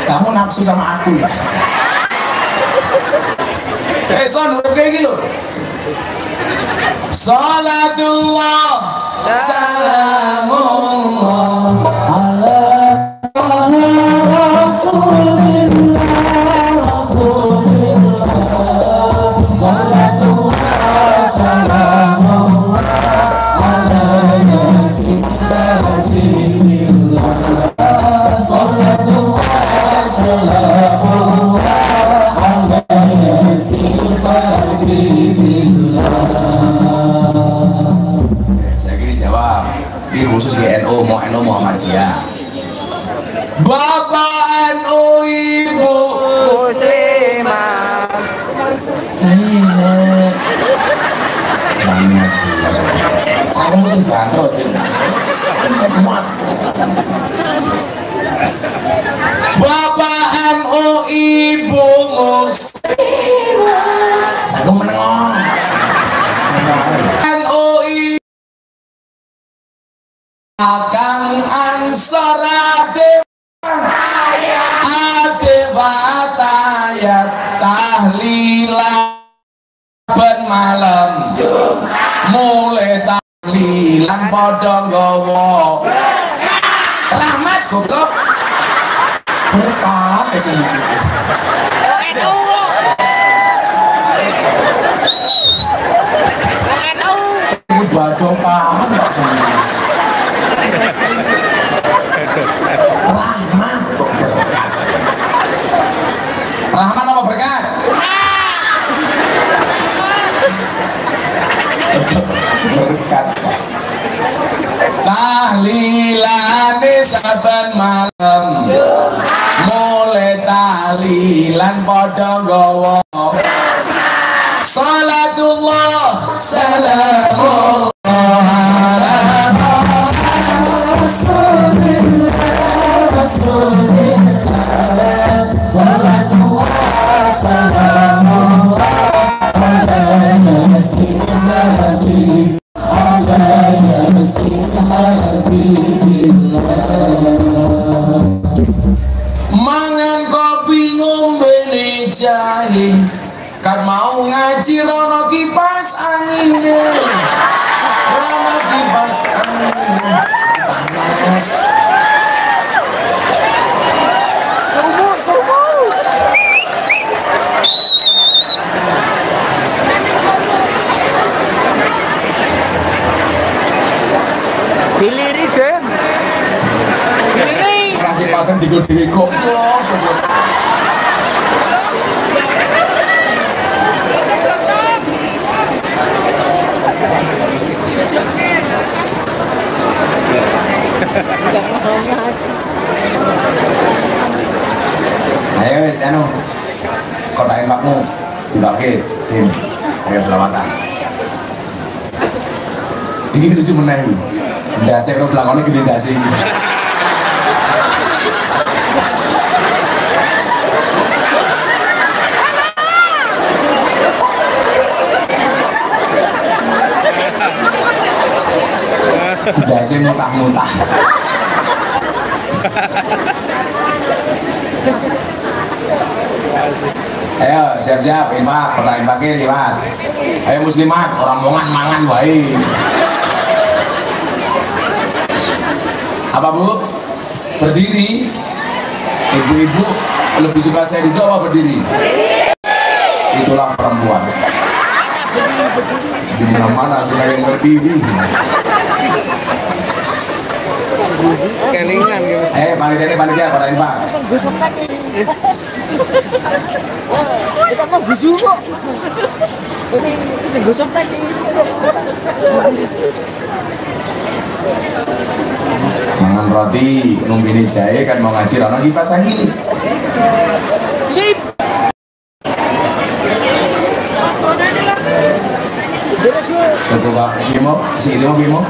Kamu nafsu sama aku ya? Son, udah kayak gitu. Salatullah salamullah khusus GNU, mau NU Muhammadiyah. Bapak NU, Ibu Muslimah. banyak saya mesti bantro Bapak NU, Ibu Muslimah. Saya menengok NU Akang Ansor Ade Fatayat tahlilan ben malam mulai tahlilan padha nggawa rahmat goblok berkat sing iki badokan kok semuanya rahmat kok berkat rahmat apa berkat berkat tahlilane saben malam mulai tahlilan padha nggawa salatullah salamullah ala rasulillah rasulillah salatullah salamullah ala yasin habib ala yasin habibillah mangan kopi ngombe jahe kan mau ngaji rono kipas anginnya rono kipas anginnya panas Subuh. Diliri dem. Diliri. orang kipasan digo dewe goblok. Ayo wis anu kotakin pakmu dibagi tim ayo selamatan ini lucu meneh ndase karo belakangnya gede ndase iki ndase mutah-mutah ayo siap-siap infak pertanyaan pakai liwat ayo muslimat orang mongan mangan wae apa bu berdiri ibu-ibu lebih suka saya duduk apa berdiri itulah perempuan di mana-mana suka yang berdiri Kelingan gitu. panitia pada infak Gosok kaki. Kita mau buju kok. Ini gosok kaki. mangan roti numbini jahe kan mau ngaji rana kipas angin Sip. tuku Pak Bimo si itu Bimo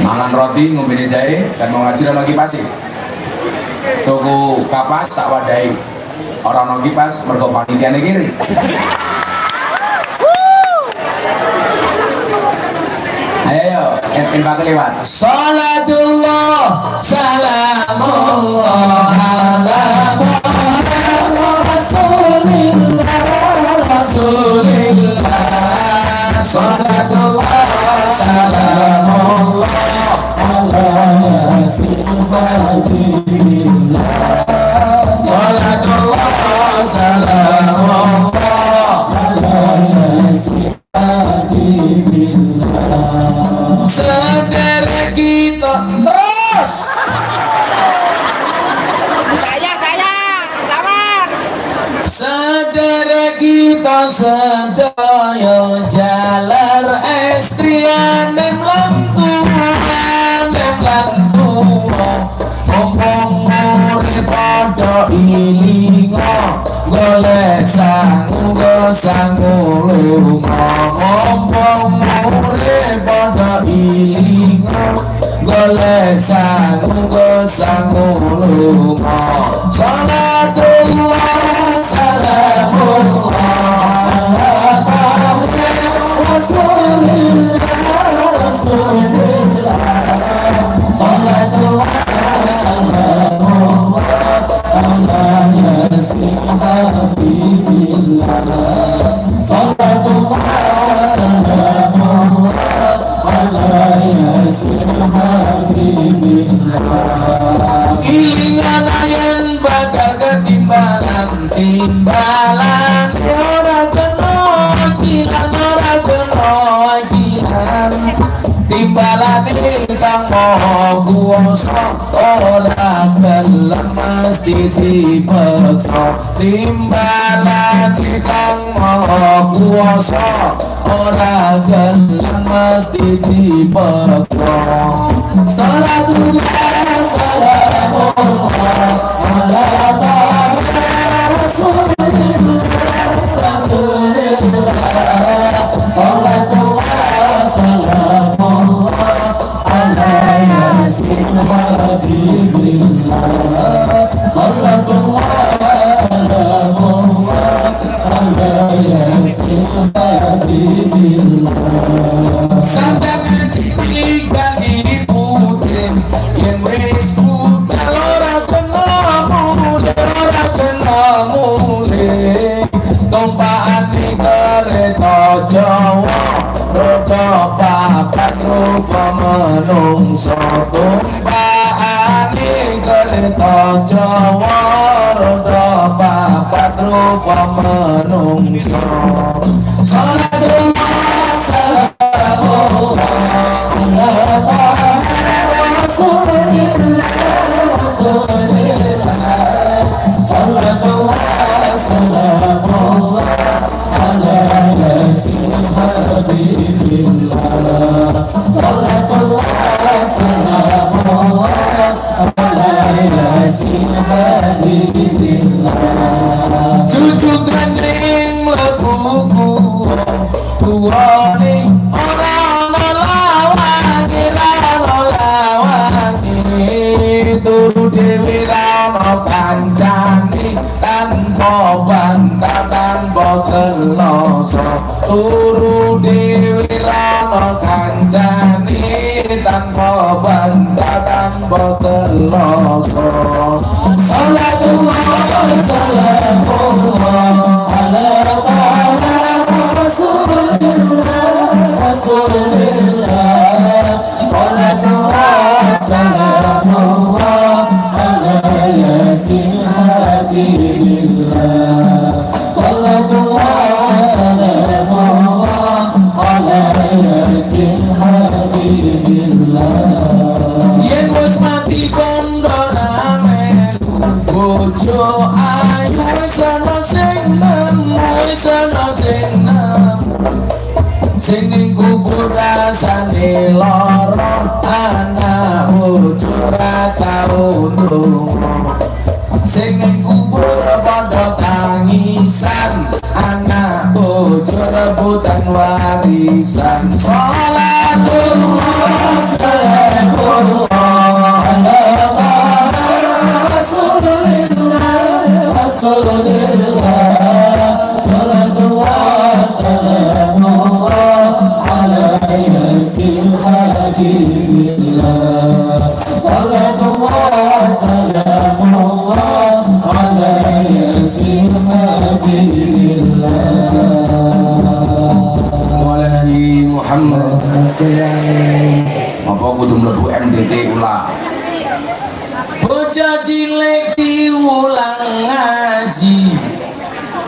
mangan roti numbini jahe kan mau ngaji rana kipas tuku kapas sak wadai orang no kipas mergo panitiane kiri ayo infak lewat salatullah salamullah ala rasulillah rasulillah salatullah salamullah ala yasin habibillah salatullah salamullah ala yasin habibillah saudara kita terus Saya sabar. saudara kita sedaya jalar estrianem lampuan sangulung ngompong urip padha ilingo golek sangulung salatullah salamullah ala rasulillah salatullah salamullah ala yasin habibillah salatullah salamullah ala yasin habibillah ilingan ayen bakal ketimbalan ora kena kilan timbalan ingkang maha kuwasa ora gelem mesti dipeksa timbalan ingkang maha kuwasa ora gelem mesti dipeksa salatullah salamullah ala rasulillah salatullah salamullah ala yasin habibillah salatullah salamullah ala yasin habibillah sampeyan ditinggal diputin yen wis budal ora kena mule tumpakane kereta Jawa roda papat rupa menungso tumpakane kereta Jawa roda papat rupa menungso salatullah salamullah ala rasulillah salatullah salamullah ala yasin habibillah salatullah salamullah ala yasin habibillah cucu gandeng lebu buane ora lawangi turu dhewe ana kancane tanpa bantah tanpa keloso turu dhewe ana kancane tanpa bantah tanpa keloso salatullah salamullah ala rasulillah salatullah salamullah ala yasin habibillah salatullah salamullah ala yasin habibillah yen wis mati kondona melu bojo ayu sana sing nemu sing ning kubur rasane lara anak bojo ra tau ndonga sing ning kubur padha tangisan anak bojo rebutan warisan salatullah salamullah ala rasulillah salatullah salamullah ala yasin habibillah salatullah salamullah ala yasin habibillah wala nabi Muhammad apa kudu mlebu MDT ulah bocah cilik diulang ngaji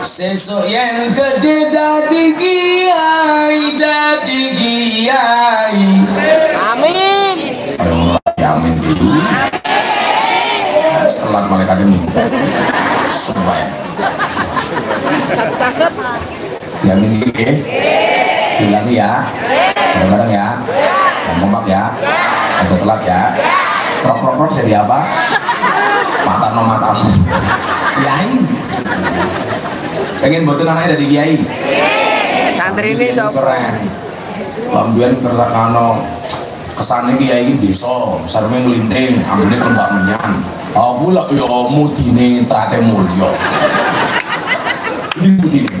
sesuk yen gede dadi kiai Amin. amin itu setelah malaikat ini supaya Sat. yamin ini bilang ya bareng ya ngomong ya aja telat ya prok jadi apa mata no matamu yai Pengen mboten anaknya dari kiai. Santri ini sapa? Keren. Lambian kerja kano kesane kiai iki desa, sarme nglinding, ambune lembak menyan. Aku lak yo mudine trate mulya. Ini mudine.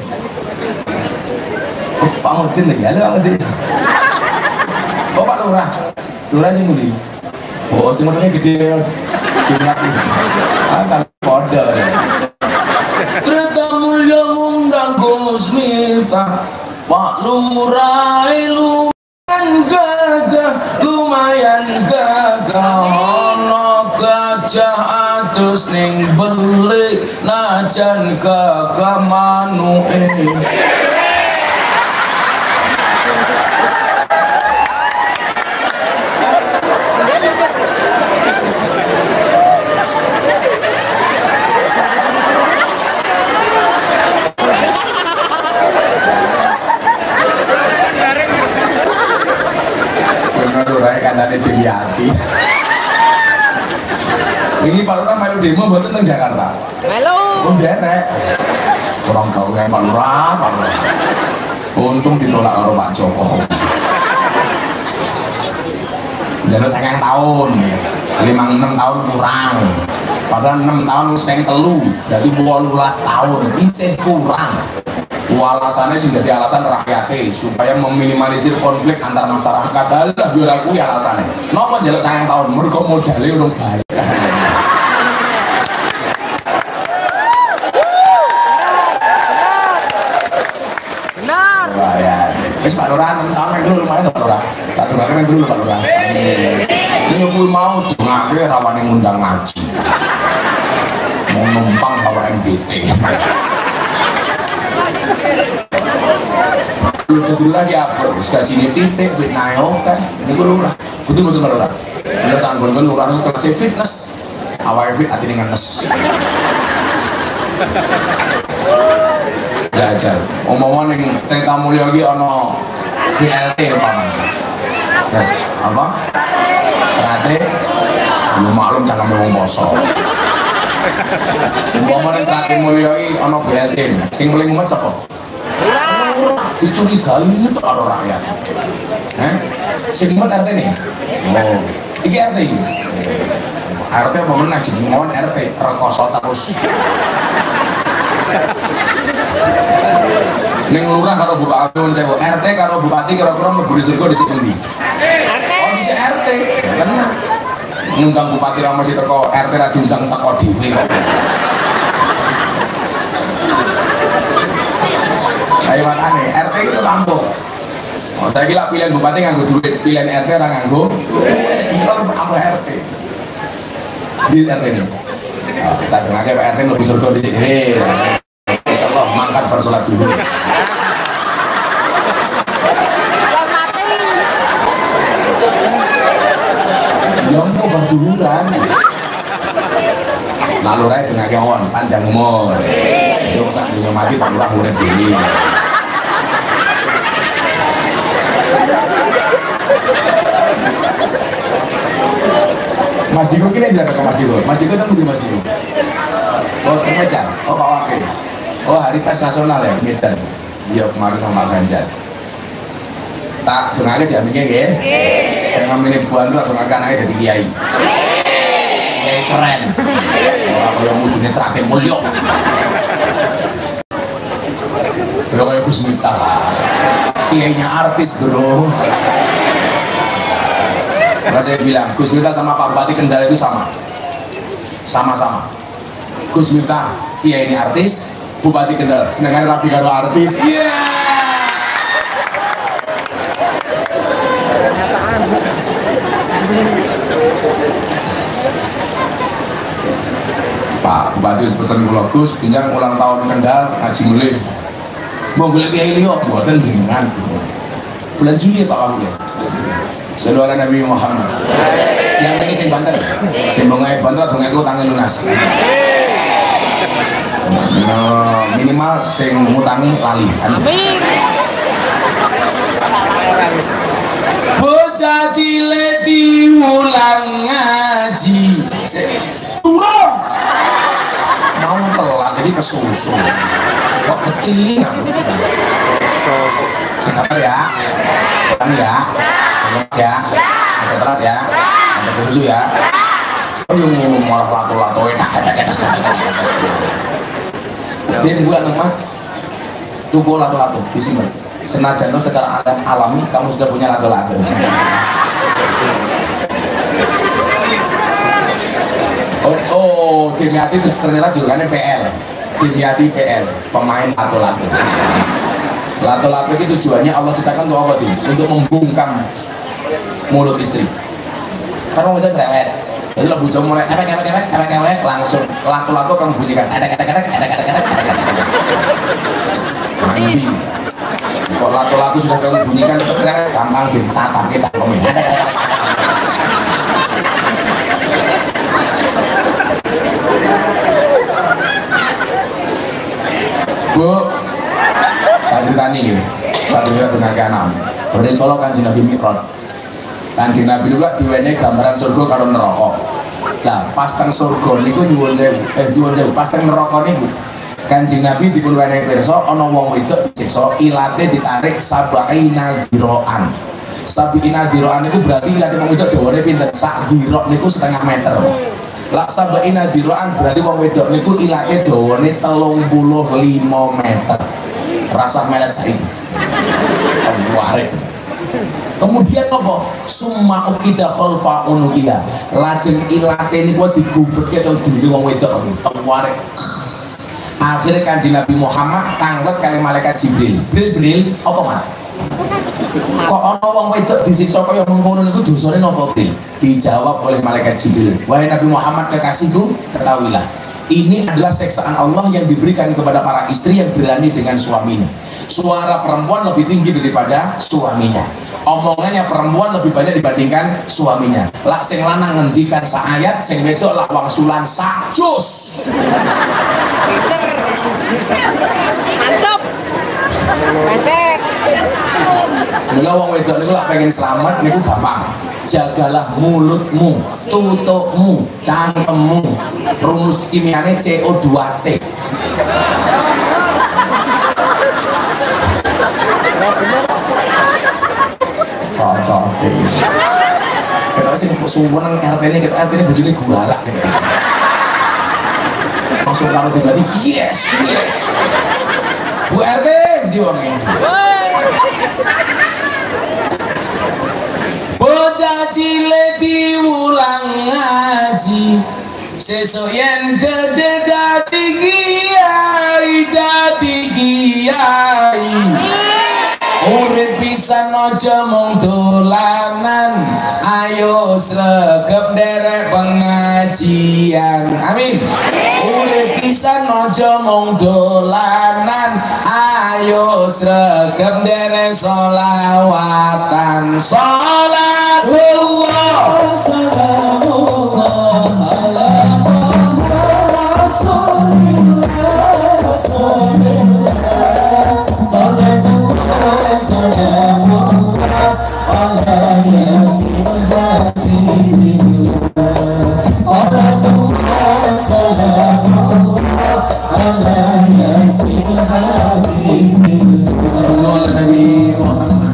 Oh, Pak Mudin lagi, halo Pak Mudin. Oh Pak Lurah, Lurah sing mudi. Oh sing mudine gede ya. Ah kan kode. Trate mulya ngundang Gus Miftah. Pak Lurah lumayan gagah ono gajah atus ning belik najan gagah manuke. Kandane Dewi Ati. Ini Pak Lurah melu demo mboten teng Jakarta. Melu. Nderek. Kurang gawe Pak Lurah, Pak Lurah. Untung ditolak karo Pak Joko. Jaluk 9 tahun. 5-6 tahun kurang. Padahal 6 tahun wis ping 3. Dadi 18 tahun isih kurang. Alasannya sih jadi alasan rakyatnya supaya meminimalisir konflik antar masyarakat. Adalah biar aku ya alasannya. Nopo jaluk 9 tahun, mereka modalnya urung balik. Benar. Wah ya, wis Pak Lurah 6 tahun yang dulu lumayan Pak Lurah. Pak Lurah kan yang dulu Pak Lurah. Ini aku mau tuh ngake rawan yang ngundang ngaji. Mau numpang bawa MBT. Udah dulu lagi apa? Gaji ini titik, fitnah oke. Ini gue Lurah, betul-betul Lurah. Bila saat gue Lurah itu kelasnya fitness, awalnya fit, hati dengan nes. Jajar, omong-omong yang Teta Mulya lagi ono BLT apa? Terate? Ya maklum jangan ngomong kosong. Omong-omong yang Teta Mulya lagi ono BLT, sing paling umat siapa? Dicurigai itu karo rakyat. Sing umat RT nih? Oh, iki RT iki. RT apa meneh jeneng ngomong RT, rekoso terus. Ning lurah karo bupati nuwun sewu, RT karo bupati kira-kira mlebu surga di sini. Oh, di RT. Tenan. Ngundang bupati ra mesti teko RT ra diundang teko dhewe kok. Ayo matane, RT itu rampung. Oh, saya kira pilihan bupati nganggo duit, pilihan RT ra nganggo duit. Kita tetep ambil RT. Di RT ini. Oh, kita dengarke Pak RT mlebu surga di sini. Insyaallah mangkat bersolat dulu. Yang kok berduluran. Lalu raya dengan kawan panjang umur. Itu saat dunia mati Pak Lurah urip dhewe. Mas Diko kini tidak ke Mas Diko. Mas Diko temu di Mas Diko. Oh, Medan. Oh, Pak Wakil. Oh, hari pers nasional ya, Medan. Iya, kemarin sama Pak Ganjar. Tak dongake diamine nggih. Sing ngamine buan tak dongake anake dadi kiai. Kiai keren. Ora kaya mudine Trate Mulya. Ya kaya Gus Miftah. Kiainya artis, Bro. Maka saya bilang, Gus Miftah sama Pak Bupati Kendal itu sama. Sama-sama. Gus Miftah, kiai ini artis, Bupati Kendal, sedangkan rapi karo artis. Iya. Pak Bupati pesan kula Gus, pinjang ulang tahun Kendal ngaji mulih. Mau golek kiai liya mboten jenengan. Bulan Juli ya Pak Wakil. Sallallahu alaihi Nabi Muhammad. Yang ini sing banter. Sing bongae banter dongaku tangi lunas. Minimal sing ngutangi lali. Amin. Bocah cilik diulang ngaji. Turun. Mau telat jadi kesusu. Kok Iya. Sabar ya. Tenang ya. Senyum ya. Ada terat ya. Ada susu ya. Lu malah lato-lato enak. Dan gua mah tubuh lato-lato di sini. Senajan secara alami kamu sudah punya lato-lato. Oh, Dimyati itu ternyata julukannya PL. Dimyati PL, pemain lato-lato. Lato-lato itu tujuannya Allah ciptakan untuk apa, Dim? Untuk membungkam mulut istri. Kan mau kita cerewet. Jadi lo bujang mulai ewek langsung lato-lato kamu bunyikan. Mandi. Kok lato-lato sudah kamu bunyikan cerewet gampang ditatapnya cangkemnya. Bu, tak cerita nih, satu lihat tenaga enam. Berarti kalau Kanjeng Nabi Mi'raj, Kanjeng Nabi itu kan diwenehi gambaran surga karo neraka. Lah, pas teng surga niku nyuwun sewu, pas teng neraka niku Kanjeng Nabi dipun wenehi pirsa ana wong wedok disiksa, ilate ditarik sabaina dhiroan. Sabaina dhiroan niku berarti ilate wong wedok dawane pinten? Sak dhiro niku setengah meter. Lak sabaina dhiroan berarti wong wedok niku ilate dawane 35 meter. Rasa melet saiki. Warik. Kemudian apa? Summa ukida khalfa unukiya. Lajeng ilate niku digubetke teng gulune wong wedok warik. Akhirnya Kanjeng Nabi Muhammad tanglet kali malaikat Jibril. Bril, apa man? Kok ana wong wedok disiksa kaya mengkono niku dosane napa, Bril? Dijawab oleh malaikat Jibril. Wahai Nabi Muhammad kekasihku, ketahuilah, ini adalah seksaan Allah yang diberikan kepada para istri yang berani dengan suaminya. Suara perempuan lebih tinggi daripada suaminya. Omongannya perempuan lebih banyak dibandingkan suaminya. Lak sing lanang ngendikan saayat, sing wedok lak wangsulan sak jus. Mantap. Cek. Mula wong wedok niku lak pengen selamat niku gampang. Jagalah mulutmu, tutupmu, cangkemmu. Rumus kimiane CO2T. Cocok. Kita sih sumpah nang RT ini, kita RT ini bojone galak gitu. Langsung karo tiba-tiba yes. Bu RT diwonge. Bocah cilik diulang ngaji, sesuk yen gede dadi kiai. Urip pisan aja mung dolanan, ayo sregep nderek pengajian. Amin. Urip pisan aja mung dolanan, ayo sregep nderek sholawatan. Salatullah salamullah ala rasulillah salamullah salamullah ala yasin habibillah salamullah salamullah ala yasin habibillah sallallahu alaihi wasallam.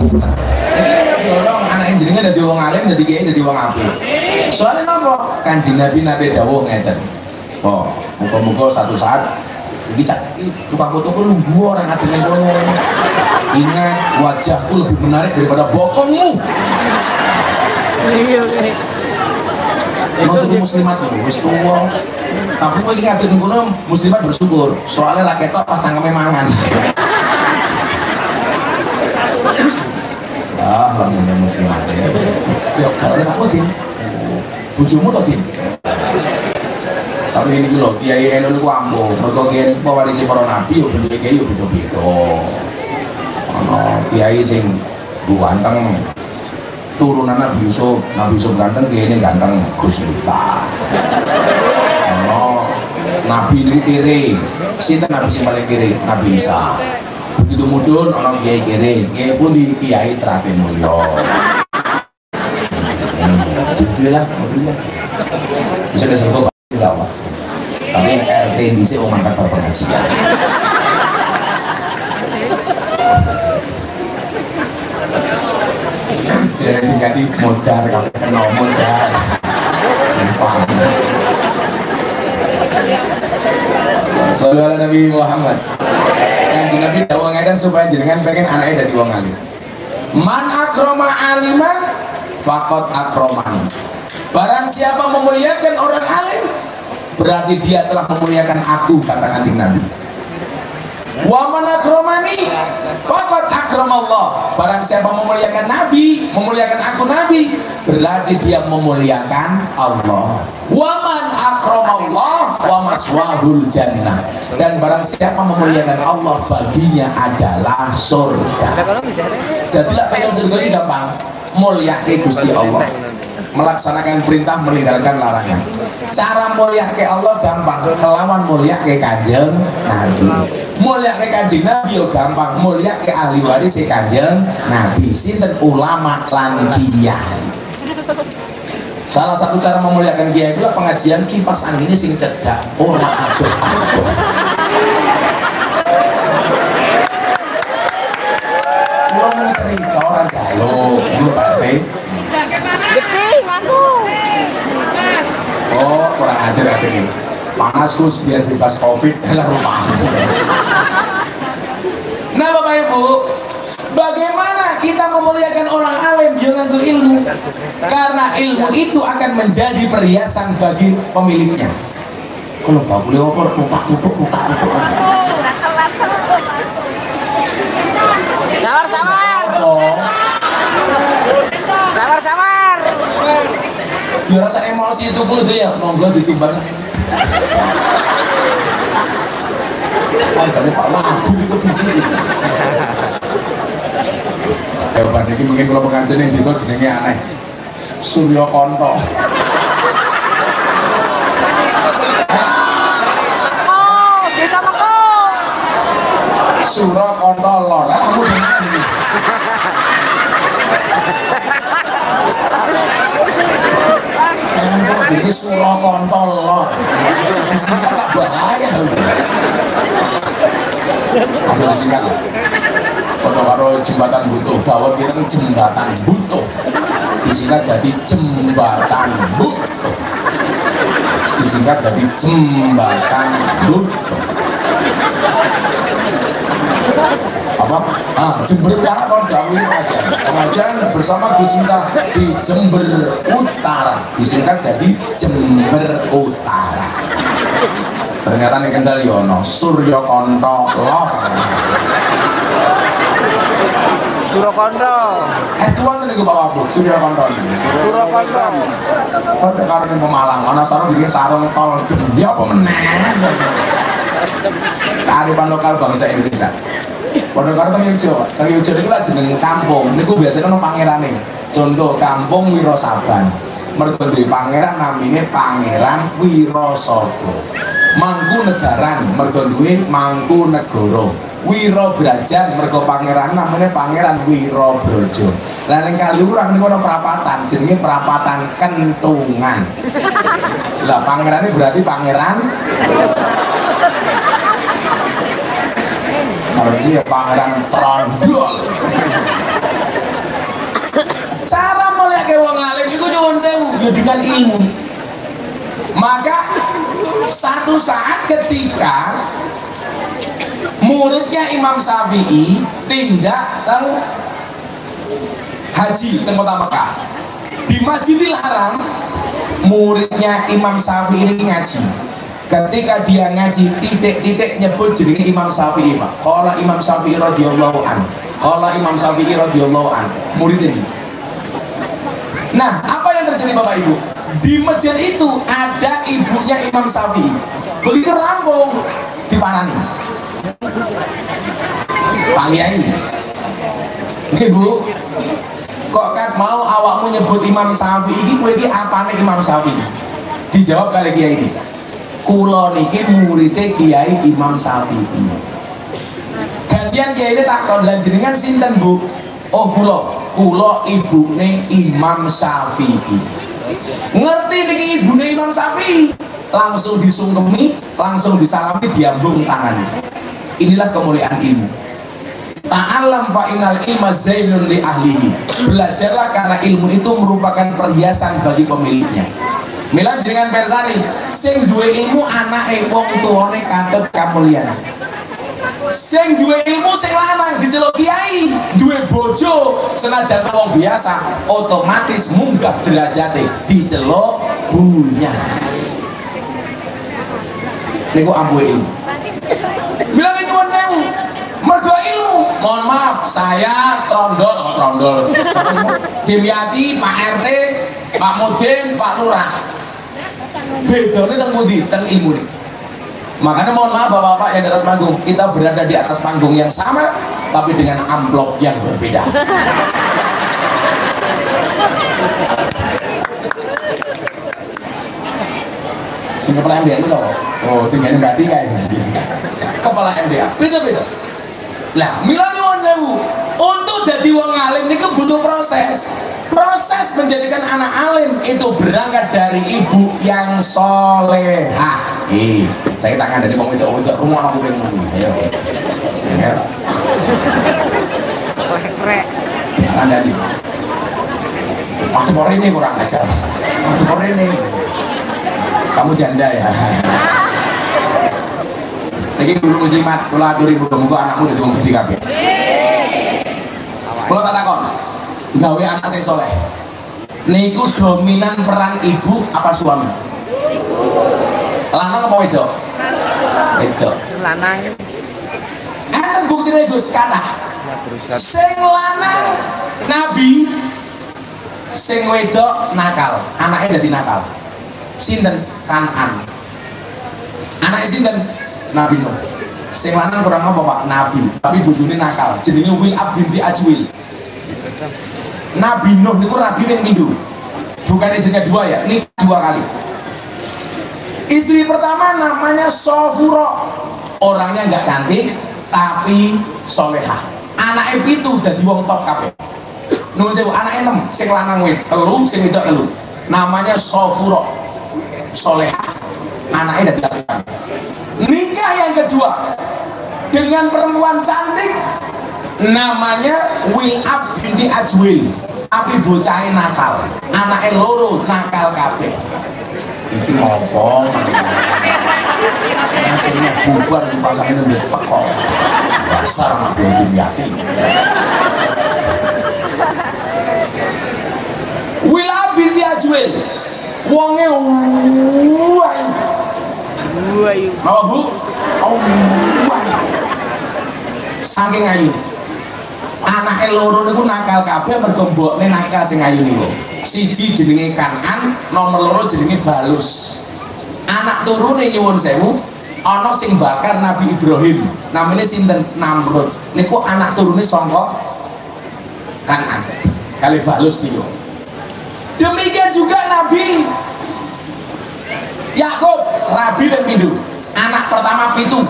Jadi kita dorong anak jenengan dadi wong alim, dadi kiai, dadi wong apik. Soalnya napa? Kanjeng Nabi nate dawuh ngeten. Oh, muga-muga satu saat iki tukang fotoku nunggu orang ada yang kono. Ingat, wajahku lebih menarik daripada bokongmu. Iya. Nonton muslimat lho, wis tuwa. Tapi kowe iki ngatur kono muslimat bersyukur. Soalnya ra ketok pas cangkeme mangan. Lamunnya muslimat ya. Yo kalau aku Din. Bojomu to Din. Tapi ini lho, Kiai Eno niku ambo. Mergo Kiai niku pewarisi para nabi yo bentuke kiai yo beda-beda. Ana kiai sing ganteng turunan Nabi Yusuf ganteng, Kiai ini ganteng Gus Miftah. Ana nabi niku kere. Sinten nabi sing paling kere? Nabi Isa. Begitu mudun ana kiai kere, kiai pun di kiai teratin mulya. Alhamdulillah, bisa disebut insyaallah. Tapi RT bisa mengangkat pengajian. Jadi diganti modar, kalau kena modar. Sallallahu alaihi Nabi Muhammad. Kanjeng Nabi dawuh ngeten supaya jenengan pengen anaknya dadi wong alim. Man akrama aliman faqad akraman. Barang siapa memuliakan orang alim, berarti dia telah memuliakan aku, kata Kanjeng Nabi. Wa man akramani faqad akramallah. Barang siapa memuliakan Nabi, memuliakan aku Nabi, berarti dia memuliakan Allah. Wa man akramallah wa maswahul jannah. Dan barang siapa memuliakan Allah, baginya adalah surga. Jadilah pengen surga ini gampang. Mulyake Gusti Allah, melaksanakan perintah, meninggalkan larangan. Cara mulyake Allah gampang, kelawan mulyake Kanjeng Nabi. Mulyake Kanjeng Nabi yo gampang, mulyake ahli waris Kanjeng Nabi, sinten ulama lan kiai. Salah satu cara memuliakan kiai itu pengajian kipas angin sing cedak, ora adoh-adoh. Kulo mau cerita orang galuh, kulo Pak. Gede aku. Oh, kurang ajar ya ini. Panas Gus biar bebas Covid lah rumah. Nah Bapak Ibu, bagaimana kita memuliakan orang alim yang nganggo ilmu? Karena ilmu itu akan menjadi perhiasan bagi pemiliknya. Kalau nggak boleh opor, tutak. Samar. Ya rasa emosi itu pun ya, monggo ditimbang. Banyak Pak Lagu itu biji. Jawaban ini mungkin kalau pengantin yang desa jenenge aneh. Surya Konto. Oh, bisa mako. Surya Konto lor. Kamu kok jadi Surya Konto lor. Disingkat tak bahaya. Ada disingkat lah. Karo jembatan butuh, bahwa kita jembatan butuh disingkat jadi jembatan butuh, disingkat jadi jembatan butuh. Apa? Jember Utara kalau Dawi aja pengajian bersama Gus Miftah di Jember Utara, disingkat jadi Jember Utara. Ternyata nih Kendal yono Surya Konto lor. Surakondo. Tuan tadi gue bawa bu, Surya Konto. Surakondo. Pada karena Pemalang, ana sarung jadi sarung tol demi apa meneh? Kearifan lokal bangsa Indonesia. Pada karena Tangi Ujo itu lah jeneng kampung. Ini gue biasanya kan pangeran nih. Contoh kampung Wirosaban. Mergo duwe pangeran namine Pangeran Wirosaba. Mangkunegaran mergo duwe Mangkunegara. Wirobrajan mergo pangeran namanya Pangeran Wirobrojo. Lah ning Kaliurang niku ana perapatan jenenge Perapatan Kentungan. Lah pangerane berarti pangeran. Kalau dia pangeran Trondol. Cara mulyake wong alim iku nyuwun sewu ya dengan ilmu. Maka satu saat ketika muridnya Imam Syafi'i tindak teng haji teng kota Mekah. Di Masjidil Haram muridnya Imam Syafi'i ini ngaji. Ketika dia ngaji titik-titik nyebut jenenge Imam Syafi'i, Pak. Qala Imam Syafi'i radhiyallahu an. Qala Imam Syafi'i radhiyallahu an. Murid ini. Nah, apa yang terjadi Bapak Ibu? Di masjid itu ada ibunya Imam Syafi'i. Begitu rampung diparani. Pak Kiai, ini Bu, kok kan mau awakmu nyebut Imam Syafi'i ini, kowe iki apane Imam Syafi'i? Dijawab kali Kiai ini, kula niki muridé Kiai Imam Syafi'i. Gantian Kiai ini takon, lan jenengan sinten Bu? Oh kula ibune Imam Syafi'i. Ngerti niki ibune Imam Syafi'i, langsung disungkemi, langsung disalami, diambung tangan. Inilah kemuliaan ilmu. Ta'alam fa'inal ilma zainun li ahlihi. Belajarlah karena ilmu itu merupakan perhiasan bagi pemiliknya. Mila jenengan persani sing duwe ilmu anake wong tuane kantut kamulyan. Sing duwe ilmu sing lanang diceluk kiai, duwe bojo senajan wong biasa otomatis munggah derajate diceluk bunya. Niku ampuhe ilmu. Mila nyuwun sewu. Mergo ilmu, mohon maaf, saya trondol, Dimyati, Pak RT, Pak Mudin, Pak Lurah. Bedanya tentang budi, tentang ilmu nih. Makanya mohon maaf bapak-bapak yang di atas panggung, kita berada di atas panggung yang sama, tapi dengan amplop yang berbeda. Sing kepala MDA itu loh. Oh, sing ini berarti kayak gini. Kepala MDA, beda-beda. Lah, mila nyuwun sewu. Untuk jadi wong alim niku butuh proses. Proses menjadikan anak alim itu berangkat dari ibu yang solehah. Saya tangan dari wong itu rumah aku pengen ngomong. Ayo. Ya. Rek. Anda di. Waktu sore ini kurang ajar. Waktu sore ini. Kamu janda ya. Lagi dulu muslimat, kalau aturi muga-muga anakmu jadi wong gede kabeh. Kalau tak takon, gawe anak sing soleh. Niku dominan peran ibu apa suami? Lanang apa wedok? Wedok. Lanang. Enten buktine Gus kathah. Sing lanang nabi, sing wedok nakal. Anaknya jadi nakal. Sinten? Kanan. Anaknya sinten? Nabi Nuh. Sing lanang kurang apa Pak? Nabi. Tapi bojone nakal. Jenenge Wil'ab binti Ajwil. Nabi Nuh niku nabi yang pindho. Bukan istrinya dua ya, ini dua kali. Istri pertama namanya Sofuro. Orangnya nggak cantik, tapi solehah. Anaknya pitu dadi wong top kabeh. Nuwun sewu, anaknya 6, sing lanang wit, telu, sing wedok telu. Namanya Sofuro. Solehah. Anaknya dadi apik. Nikah yang kedua dengan perempuan cantik namanya Wil'ab binti Ajwil, tapi bocahnya nakal, anaknya loro nakal kabeh. Iki ngopo akhirnya bubar di pasar ini udah teko dasar nabi Dimyati. Wil'ab binti Ajwil wonge ayu. Apa Bu? Saking ayu. Anake loro niku nakal kabeh mergo mbokne nakal sing ayu niku. Siji jenenge Kanan, nomor loro jenenge Balus. Anak turune nyuwun sewu, ana sing bakar Nabi Ibrahim. Namanya sinten? Namrud. Niku anak turune saka Kanan. Kali Balus niku. Demikian juga Nabi Yakub, Rabi dan Pindu, anak pertama pitu.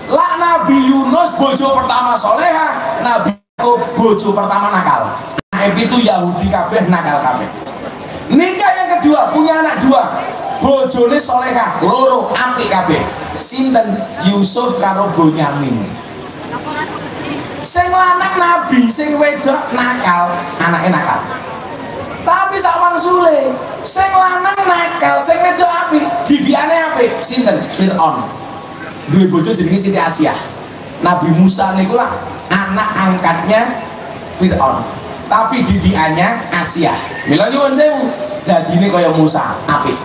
Lah Nabi Yunus bojo pertama soleha, Nabi Yakub bojo pertama nakal. Anak pitu Yahudi kabeh nakal kabeh. Nikah yang kedua punya anak dua, bojone soleha, loro apik kabeh. Sinten? Yusuf karo Bunyamin. Sing lanang Nabi, sing wedok nakal, anaknya nakal. Tapi sawang sule, sing lanang nakal, sing wedok apik, didikane apik. Sinten? Fir'aun. Duwe bojo jenenge Siti Asyah. Nabi Musa niku lah anak angkatnya Fir'aun. Tapi didikannya Asyah. Mila nyuwun sewu, dadine kaya Musa, apik.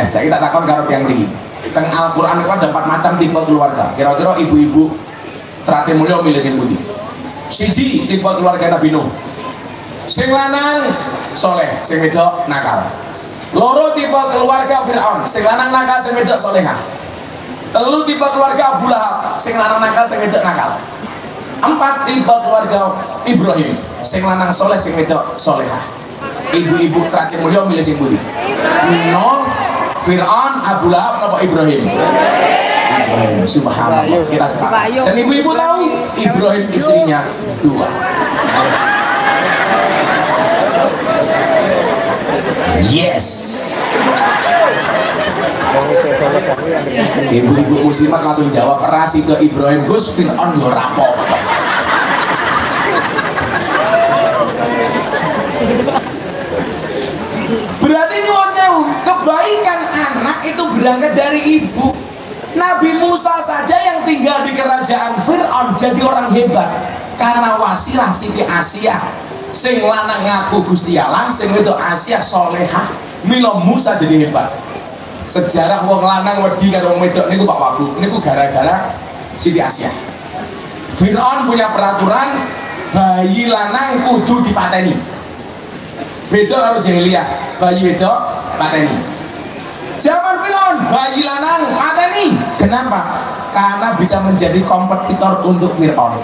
Saya tak takon karo tiyang mriki. Teng Al-Qur'an niku ada 4 macam tipe keluarga. Kira-kira ibu-ibu Trate Mulya milih sing pundi? Siji tipe keluarga Nabi Nuh. Sing lanang soleh, sing wedok nakal. Loro tipe keluarga Fir'aun, sing lanang nakal, sing wedok solehah. Telu tipe keluarga Abu Lahab, sing lanang nakal, sing wedok nakal. 4 tipe keluarga Ibrahim, sing lanang soleh, sing wedok solehah. Ibu-ibu Trate Mulya milih sing pundi? Nuh, Fir'aun, Abu Lahab, apa Ibrahim? Ibrahim. Subhanallah, kita sepakat. Dan ibu-ibu tahu Ibrahim istrinya 2. Yes. Ibu-ibu muslimat langsung jawab, ras itu Ibrahim Gus, Fir'aun yo rapo. berangkat dari ibu. Nabi Musa saja yang tinggal di kerajaan Fir'aun jadi orang hebat karena wasilah Siti Asia sing lanang ngaku Gusti Allah, sing itu Asia solehah. Milo Musa jadi hebat. Sejarah wong lanang wedi karo wong wedok niku Pak Wabu, niku gara-gara Siti Asia. Fir'aun punya peraturan bayi lanang kudu dipateni. Beda karo jahiliyah, bayi wedok pateni. Zaman Fir'aun bayi lanang pateni. Kenapa? Karena bisa menjadi kompetitor untuk Fir'aun.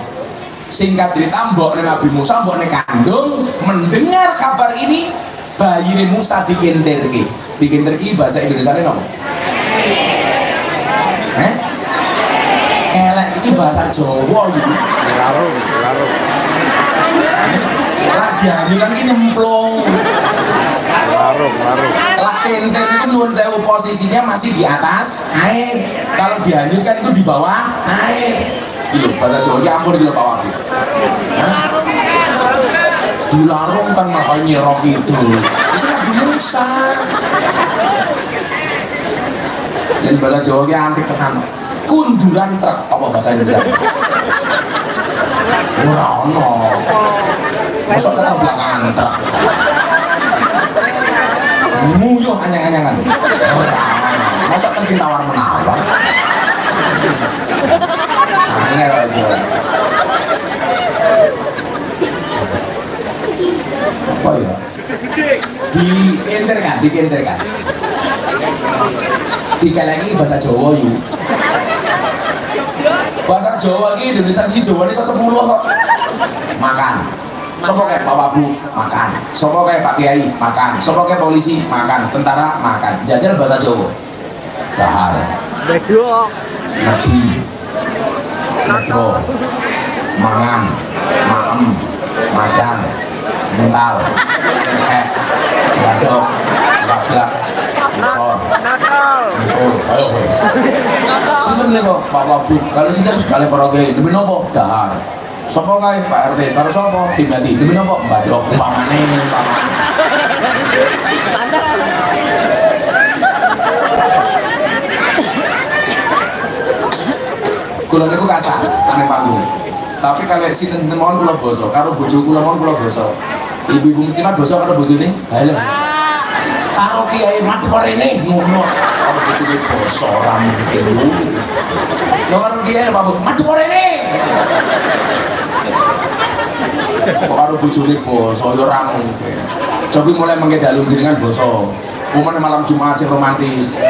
Singkat cerita, mbokne Nabi Musa, mbokne kandung mendengar kabar ini, bayi Musa dikenterke. Dikenterke bahasa Indonesia ini apa? Elek ini bahasa Jawa gitu. Larung. Lagi hanyukan ini nyemplung. Larung. Lah kenter itu nuwun sewu posisinya masih di atas air. Kalau dihanyutkan itu di bawah air. Gitu, bahasa Jawa ya ampun gitu Pak Wabi. Dilarung kan makanya nyerok itu Nabi Musa. Dan bahasa Jawa ya antik tenan. Kunduran truk apa bahasa Indonesia? Ora ono. Masuk ke belakang truk. Muyuh anyang-anyangan. Masa kencing tawar-menawar. Angel aja. Apa ya? Dikenterkan. Tiga lagi bahasa Jawa yuk. Bahasa Jawa ini Indonesia sih Jawa ini 10 kok. Makan. Sopo kayak Pak Wabu makan, sopo kayak Pak Kiai makan, sopo kayak polisi makan, tentara makan. Jajal bahasa Jawa. Dahar. Bedok. Nadi. Nedro. Mangan. Maem. Madang. Mental. Badok. Gablak. Musor. Mukul. Ayo. Sinten niku Pak Wabu. Kalau sinten kali para kiai demi nopo? Dahar. Sopo kae Pak RT karo sopo Timati demi nopo Badok umpamane kula niku kasar ane panggung tapi kalau sinten-sinten mawon kula basa karo bojo kula mawon kula basa ibu-ibu muslimat basa karo bojone halo karo kiai mati parene ngono karo bojone basa ora mungkin lho karo kiai Pak mati parene kok karo bojone basa ya ora mungkin. Cobi mulai mengke dalu jenengan basa. Umane malam Jumat sing romantis.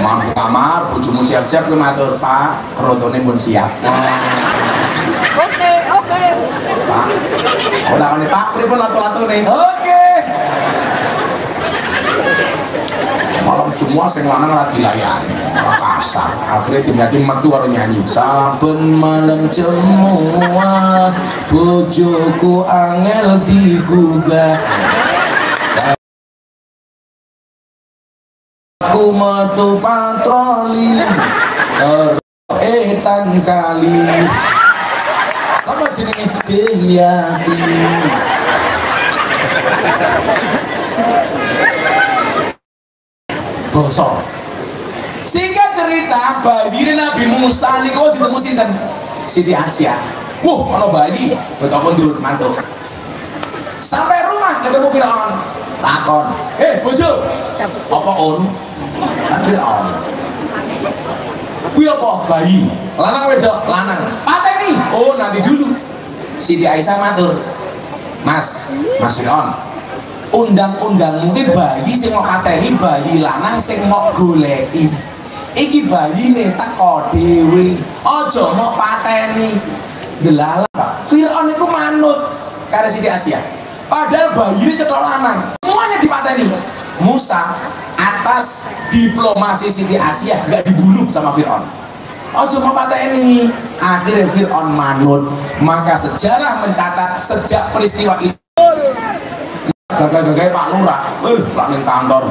Mampu kamar, bojomu siap-siap kowe matur, Pak, kerotone pun siap. Oke. Pak. Ora kene Pak, pripun lato-latone? Oke. Malam Jumat sing lanang ora dilayani, malah kasar. Akhirnya dimyati metu karo nyanyi. Saben malam Jumat bojoku angel digugah. Aku metu patroli etan kali sama jenenge Dimyati. Bosok. Singkat cerita, bayi Nabi Musa niku ditemu sinten? Siti Asia. Ono bayi, betok kondur mantuk. Sampai rumah ketemu Firaun. Takon, bojo, apa on? Kan Firaun. Kuwi apa? Bayi. Lanang wedok, lanang. Pateni. Oh, nanti dulu. Siti Aisyah matur. Mas Firaun. Undang-undang mungkin bayi sing mau pateni bayi lanang sing mau goleki. Iki bayine teko dhewe. Aja mau pateni. Delala Pak. Firaun iku manut karo Siti Asia. Padahal bayine cethok lanang. Semuanya dipateni. Musa atas diplomasi Siti Asia enggak dibunuh sama Firaun. Aja mau pateni. Akhirnya Firaun manut. Maka sejarah mencatat sejak peristiwa itu gagal-gagal Pak Lurah, lah ning kantor,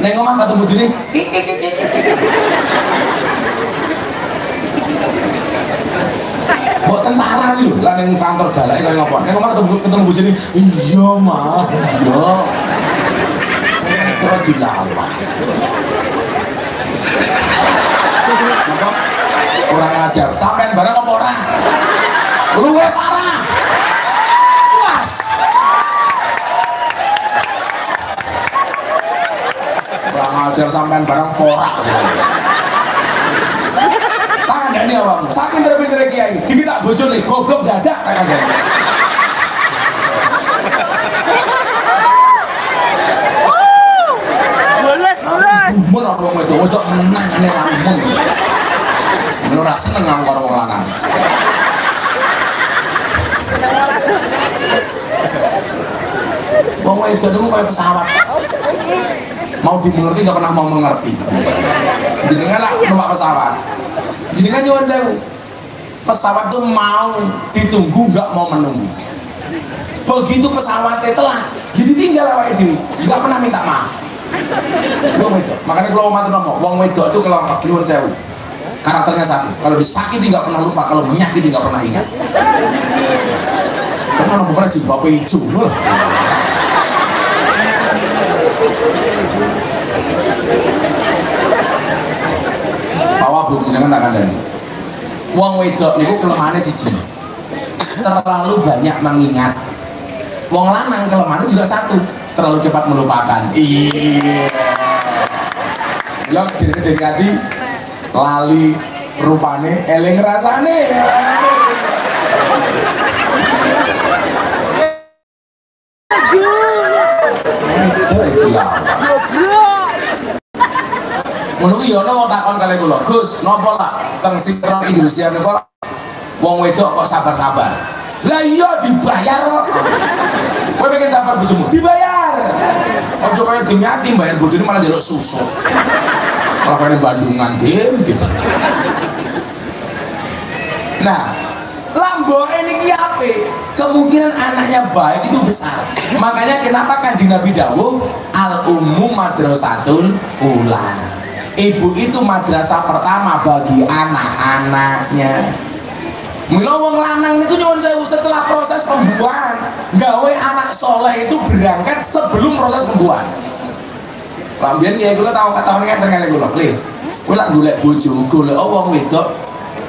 neng omah ketemu bojone, buat tentara lho, lah ning kantor galake kaya ngopo, neng omah ketemu bojone, iya mah, iya, kok dilawan. Apa? Kurang ajar. Sampean bareng apa ora? Luwe parah. Puas. Kurang ajar sampean bareng porak. Tangan ini awam. Sak pinter-pintere kiai. Iki tak bojone goblok dadak tak kandhani. Mun ora wong wedok menang ngene ra mung. Men ora seneng aku karo wong lanang. Wong wedok niku kaya pesawat. Mau dimengerti nggak pernah mau mengerti. Jenengan lah numpak pesawat. Jenengan nyuwun sewu. Pesawat tuh mau ditunggu nggak mau menunggu. Begitu pesawatnya telat, jadi tinggal awake dhewe, nggak pernah minta maaf. Wong wedok, makanya kalau matur nopo, wong wedok itu kalau nyuwun sewu, karakternya satu, kalau disakiti nggak pernah lupa, kalau menyakiti nggak pernah ingat. Karena orang bukan jilbab hijau lah. Bawa bu, jangan tak kandani. Wong wedok niku kelemahannya siji, terlalu banyak mengingat. Wong lanang kelemahannya juga satu, terlalu cepat melupakan. Iya. Lo jadi hati lali rupane eling rasane. Menunggu ya ono takon kali kula, Gus, napa lah teng sinetron Indonesia niku wong wedok kok sabar-sabar. Lah iya dibayar kok. Kowe pengen sabar bojomu? Dibayar. Ojo kaya dinyati bayar bojone malah njaluk susu. Malah kaya Bandungan gitu. Nah, lamboke niki ape? Kemungkinan anaknya baik itu besar. Makanya kenapa Kanjeng Nabi dawuh al ummu madrasatul ula. Ibu itu madrasah pertama bagi anak-anaknya. Mila wong lanang itu nyuwun sewu setelah proses pembuahan, gawe anak soleh itu berangkat sebelum proses pembuahan. Lambian kiai kula tau katone ngeten kali kula, "Klir, kowe lak golek bojo, golek wong wedok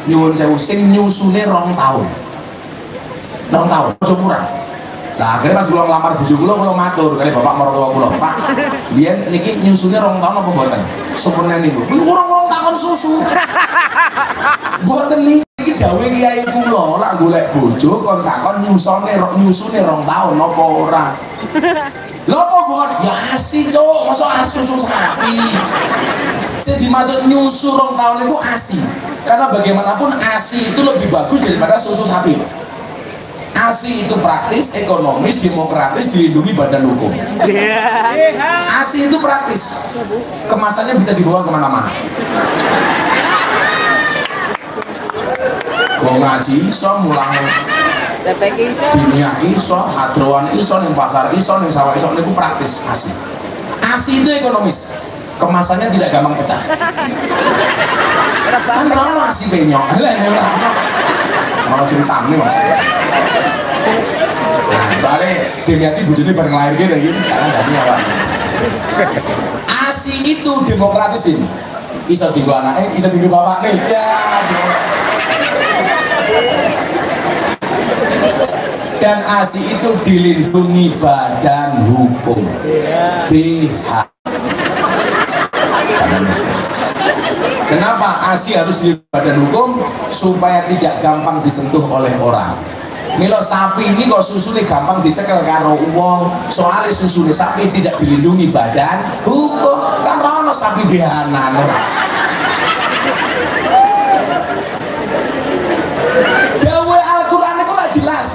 nyuwun sewu sing nyusune 2 tahun." 2 tahun, aja kurang. Nah, akhirnya pas kula nglamar bojo kula matur kali bapak maratuwa kula, "Pak, biyen niki nyusune 2 tahun apa mboten?" "Sempurna niku." "Kuwi urung takon susu." Mboten niki dawuh kiai kula, lak golek bojo kon takon nyusune 2 tahun apa ora. Lha apa bukan? Ya asi, Cuk, masa asi susu sapi. Sing dimaksud nyusu 2 tahun itu asi. Karena bagaimanapun asi itu lebih bagus daripada susu sapi. ASI itu praktis, ekonomis, demokratis, dilindungi badan hukum. ASI itu praktis, kemasannya bisa dibawa kemana-mana. Kalau ngaji iso, mulang dunia iso, hadrowan iso, ning pasar iso, ning sawah iso, itu praktis ASI. ASI itu ekonomis, kemasannya tidak gampang pecah. Kan rano ASI penyok, mau ceritanya kok. Nah, soalnya Demiati bujuni bareng lahir gitu ya, karena dari apa? ASI itu demokratis din, iso tinggal anaknya, iso tinggal bapak nih, ya. Dan ASI itu dilindungi badan hukum, BH. Kenapa ASI harus dilindungi badan hukum? Supaya tidak gampang disentuh oleh orang. Milo sapi ini kok susunya gampang dicekel karo uang, soalnya susunya sapi tidak dilindungi badan hukum, kan rono sapi bihanan. Dawe Al-Quran itu lah jelas,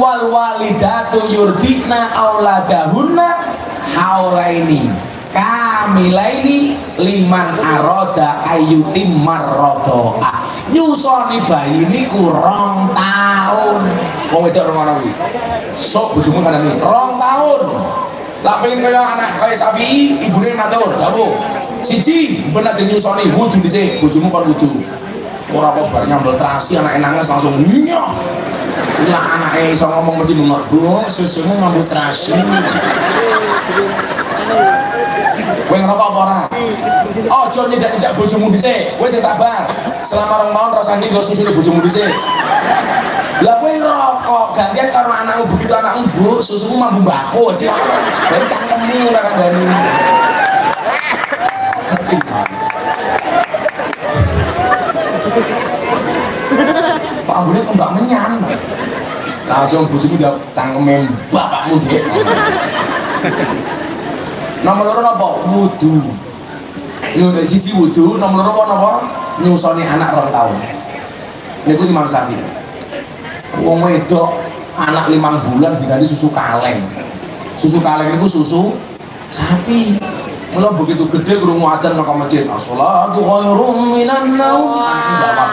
wal walidatu yurdina auladahunna haulaini kamilaini liman aroda ayutim marrodoa. Nyusoni bayi ini kurang tahun. Wong wedok orang iki. Sok bojomu kandhani 2 tahun. Lah pengen kaya anak kaya sapi, ibune matur, dawuh. Siji, ben aja nyusoni wudu dhisik, bojomu kon wudu. Ora kok bar nyambel terasi anake nangis langsung nyoh. Lah anake iso ngomong mesti bengok, "Bu, susumu ngambut terasi." ojo nyedak-nyedak bojomu dhisik. Wis sabar. Selama 2 tahun rasane nggo susu bojomu dhisik. Lah kowe rokok gantian karo anakmu, begitu anakmu bu susumu mambu mbako aja. Dari cangkemmu ora kandhani. Pak ambune kok mbak menyan. Langsung bojomu jawab cangkeme bapakmu Dek. Nomor 2 napa? Wudu. Yo siji wudu, nomor 2 napa? Nyusoni anak 2 tahun. Niku Imam Syafi'i. Wong wedok anak 5 bulan diganti susu kaleng. Susu kaleng itu susu sapi. Mula begitu gede krungu adzan nang masjid, as-shalatu khairum minan naum. Jawab,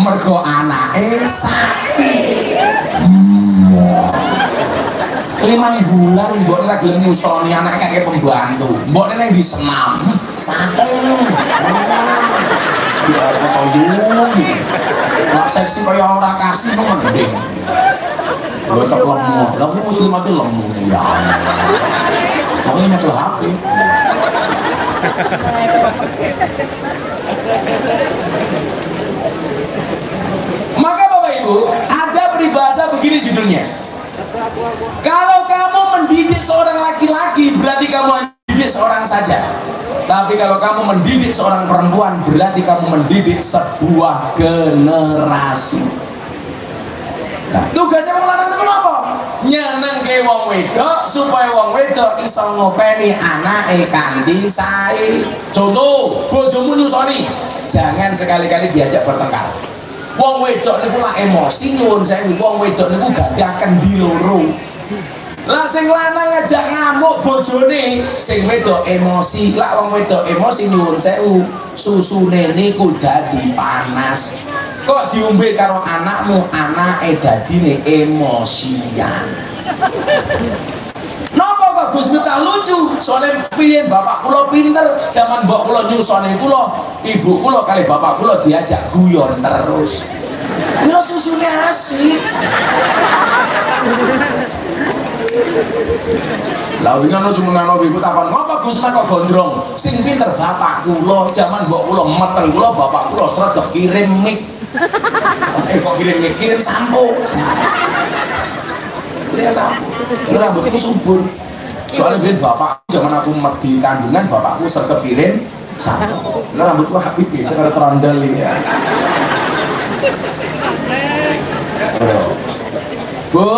mergo anake sapi. 5 bulan mbok ora gelem nyusoni anake kaya pembantu. Mbok nang di senam, saking. Ya apa yun. Nak seksi kaya ora kasih no mending. Lho tak lemu. Lah aku muslim mati lemu ya. Makanya nyetel HP. Maka Bapak Ibu, ada peribahasa begini judulnya. Kalau kamu mendidik seorang laki-laki, berarti kamu mendidik seorang saja. Tapi kalau kamu mendidik seorang perempuan, berarti kamu mendidik sebuah generasi. Nah, tugasnya wong lanang itu apa? Nyenengke wong wedok supaya wong wedok iso ngopeni anake kanthi sae. Contoh, bojomu nyusoni, jangan sekali-kali diajak bertengkar. Wong wedok niku lak emosi nyuwun sewu, wong wedok niku gadah kendi loro. Lah sing lanang ngajak ngamuk bojone, sing wedok emosi. Lah wong wedok emosi nyuwun sewu, susune niku dadi panas. Kok diombe karo anakmu, anake dadine emosian. Napa kok Gus Miftah lucu? Soale piye bapak kula pinter, zaman mbok kula nyusoni kula, ibu kula kali bapak kula diajak guyon terus. Kula susune asik. Lah wingi ana cuma ana iku takon, "Ngapa Gus Miftah kok gondrong?" Sing pinter bapak kula, zaman mbok kula meteng kula bapak kula sregep kirim mik. Kok kirim sampo. Lihat sampo. Rambutku subur. Soalnya biar bapak zaman aku di kandungan bapakku serta kirim sampo. Rambutku habis beda karena terandal ya. Bu,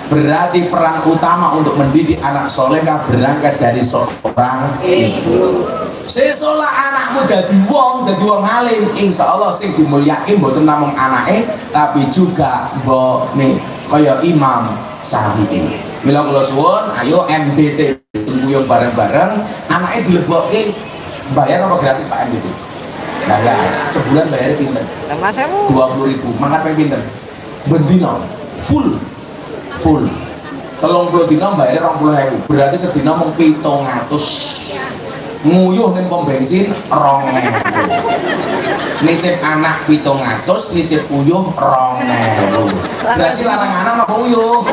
berarti peran utama untuk mendidik anak solehah berangkat dari seorang ibu. Sesolah anakmu dadi wong alim, insya Allah sing dimulyakaken mboten namung anake, tapi juga mbok nih kaya Imam Syafi'i. Mila kula suwun, ayo MDT kuyung bareng-bareng, anake dilebokke bayar apa gratis Pak MDT? Bayar, sebulan bayarnya pinten? 20.000, mangkat ping pinten? Bendino, full. 30 dina bayarnya 20.000, berarti sedina mung 700. Nguyuh ning pom bensin 2.000. Nitip anak 700, nitip uyuh 2.000. Berarti larang anak apa uyuh?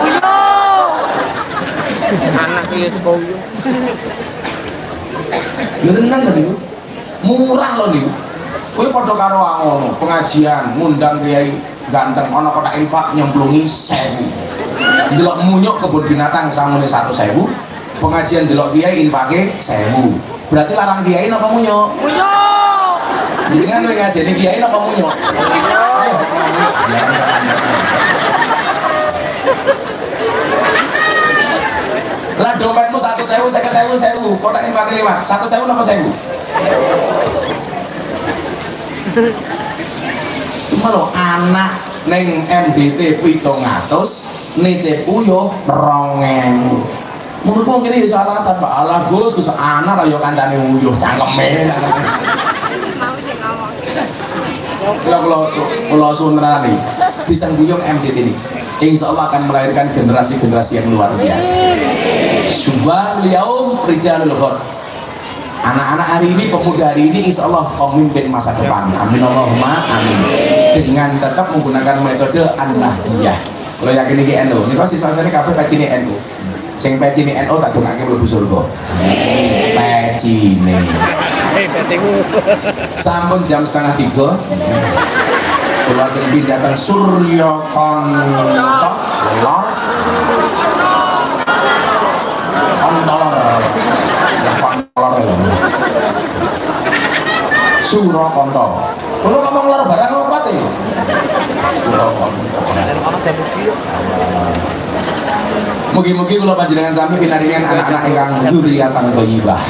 Anak iki saka uyuh. Lho tenan lho niku. Murah lho niku. Kowe padha karo ngono, pengajian ngundang kiai ganteng ana kotak infak nyemplungi 1.000. Delok munyuk kebun binatang sangune 1.000. Pengajian delok kiai infake 1.000. Berarti larang kiai napa munyo? Munyo. Jadi kan kowe ngajeni kiai napa munyo? Munyo. Lah dompetmu 1.000, 50.000, 1.000. Kotak infak lewat. 1.000 napa 1.000? Cuma lo anak neng MDT 700, nitip uyuh 2.000. Menurut mungkin ini soal alasan Pak. Alah Gus anak lah yo kancane uyuh cangkeme. Kalau sunrani pisang buyung MDT ini, insya Allah akan melahirkan generasi-generasi yang luar biasa. Subhanul yaum rijalul khot. Anak-anak hari ini, pemuda hari ini, insya Allah pemimpin masa depan. Amin Allahumma amin. Dengan tetap menggunakan metode an-nahdiyah. Kalau yakin ini NU, ini pasti salah satu kabeh kacine NU. Sing pecine NU tak dongake mlebu surga. Pecine. Pecimu. Sampun jam 2:30. Kula ajeng pindah teng Surya Kontolor. Kontolor ya. Surakonto. Kulo ngomong lor barang apa teh? Surakonto. Mugi-mugi kula panjenengan sami pinaringan anak-anak ingkang dzurriatan thayyibah.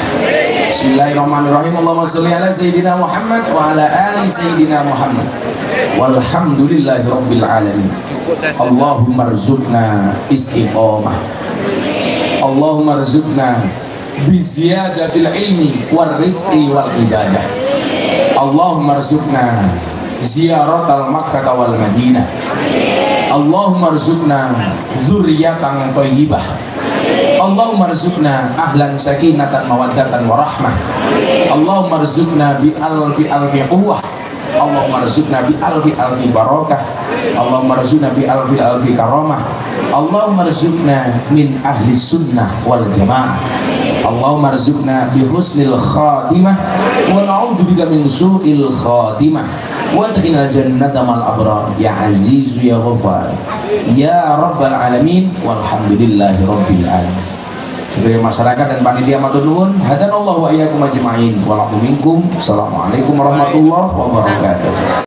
Bismillahirrahmanirrahim. Allahumma sholli ala sayyidina Muhammad wa ala ali sayyidina Muhammad. Walhamdulillahi rabbil alamin. Allahumma rzuqna istiqomah. Allahumma rzuqna biziyadatil ilmi war rizqi wal ibadah. Allahumma rzuqna ziyaratal Makkah wal Madinah. Allahumma rzuqna dzurriyyatan thayyibah. Allahumma rzuqna ahlan sakinatan mawaddatan warahmah. Allahumma rzuqna bi alfi quwwah. Allahumma rzuqna bi alfi barakah. Allahumma rzuqna bi alfi karamah. Allahumma rzuqna min ahli sunnah wal jamaah. Allahumma rzuqna bi husnil khatimah wa na'udzubika min su'il khatimah. Wadkhilna jannata mal abrar ya azizu ya ghafar ya rabbal alamin walhamdulillahi rabbil alamin. Sebagai masyarakat dan panitia matur nuwun, hadanallahu wa iyyakum ajma'in wa lakum minkum. Assalamualaikum warahmatullahi wabarakatuh.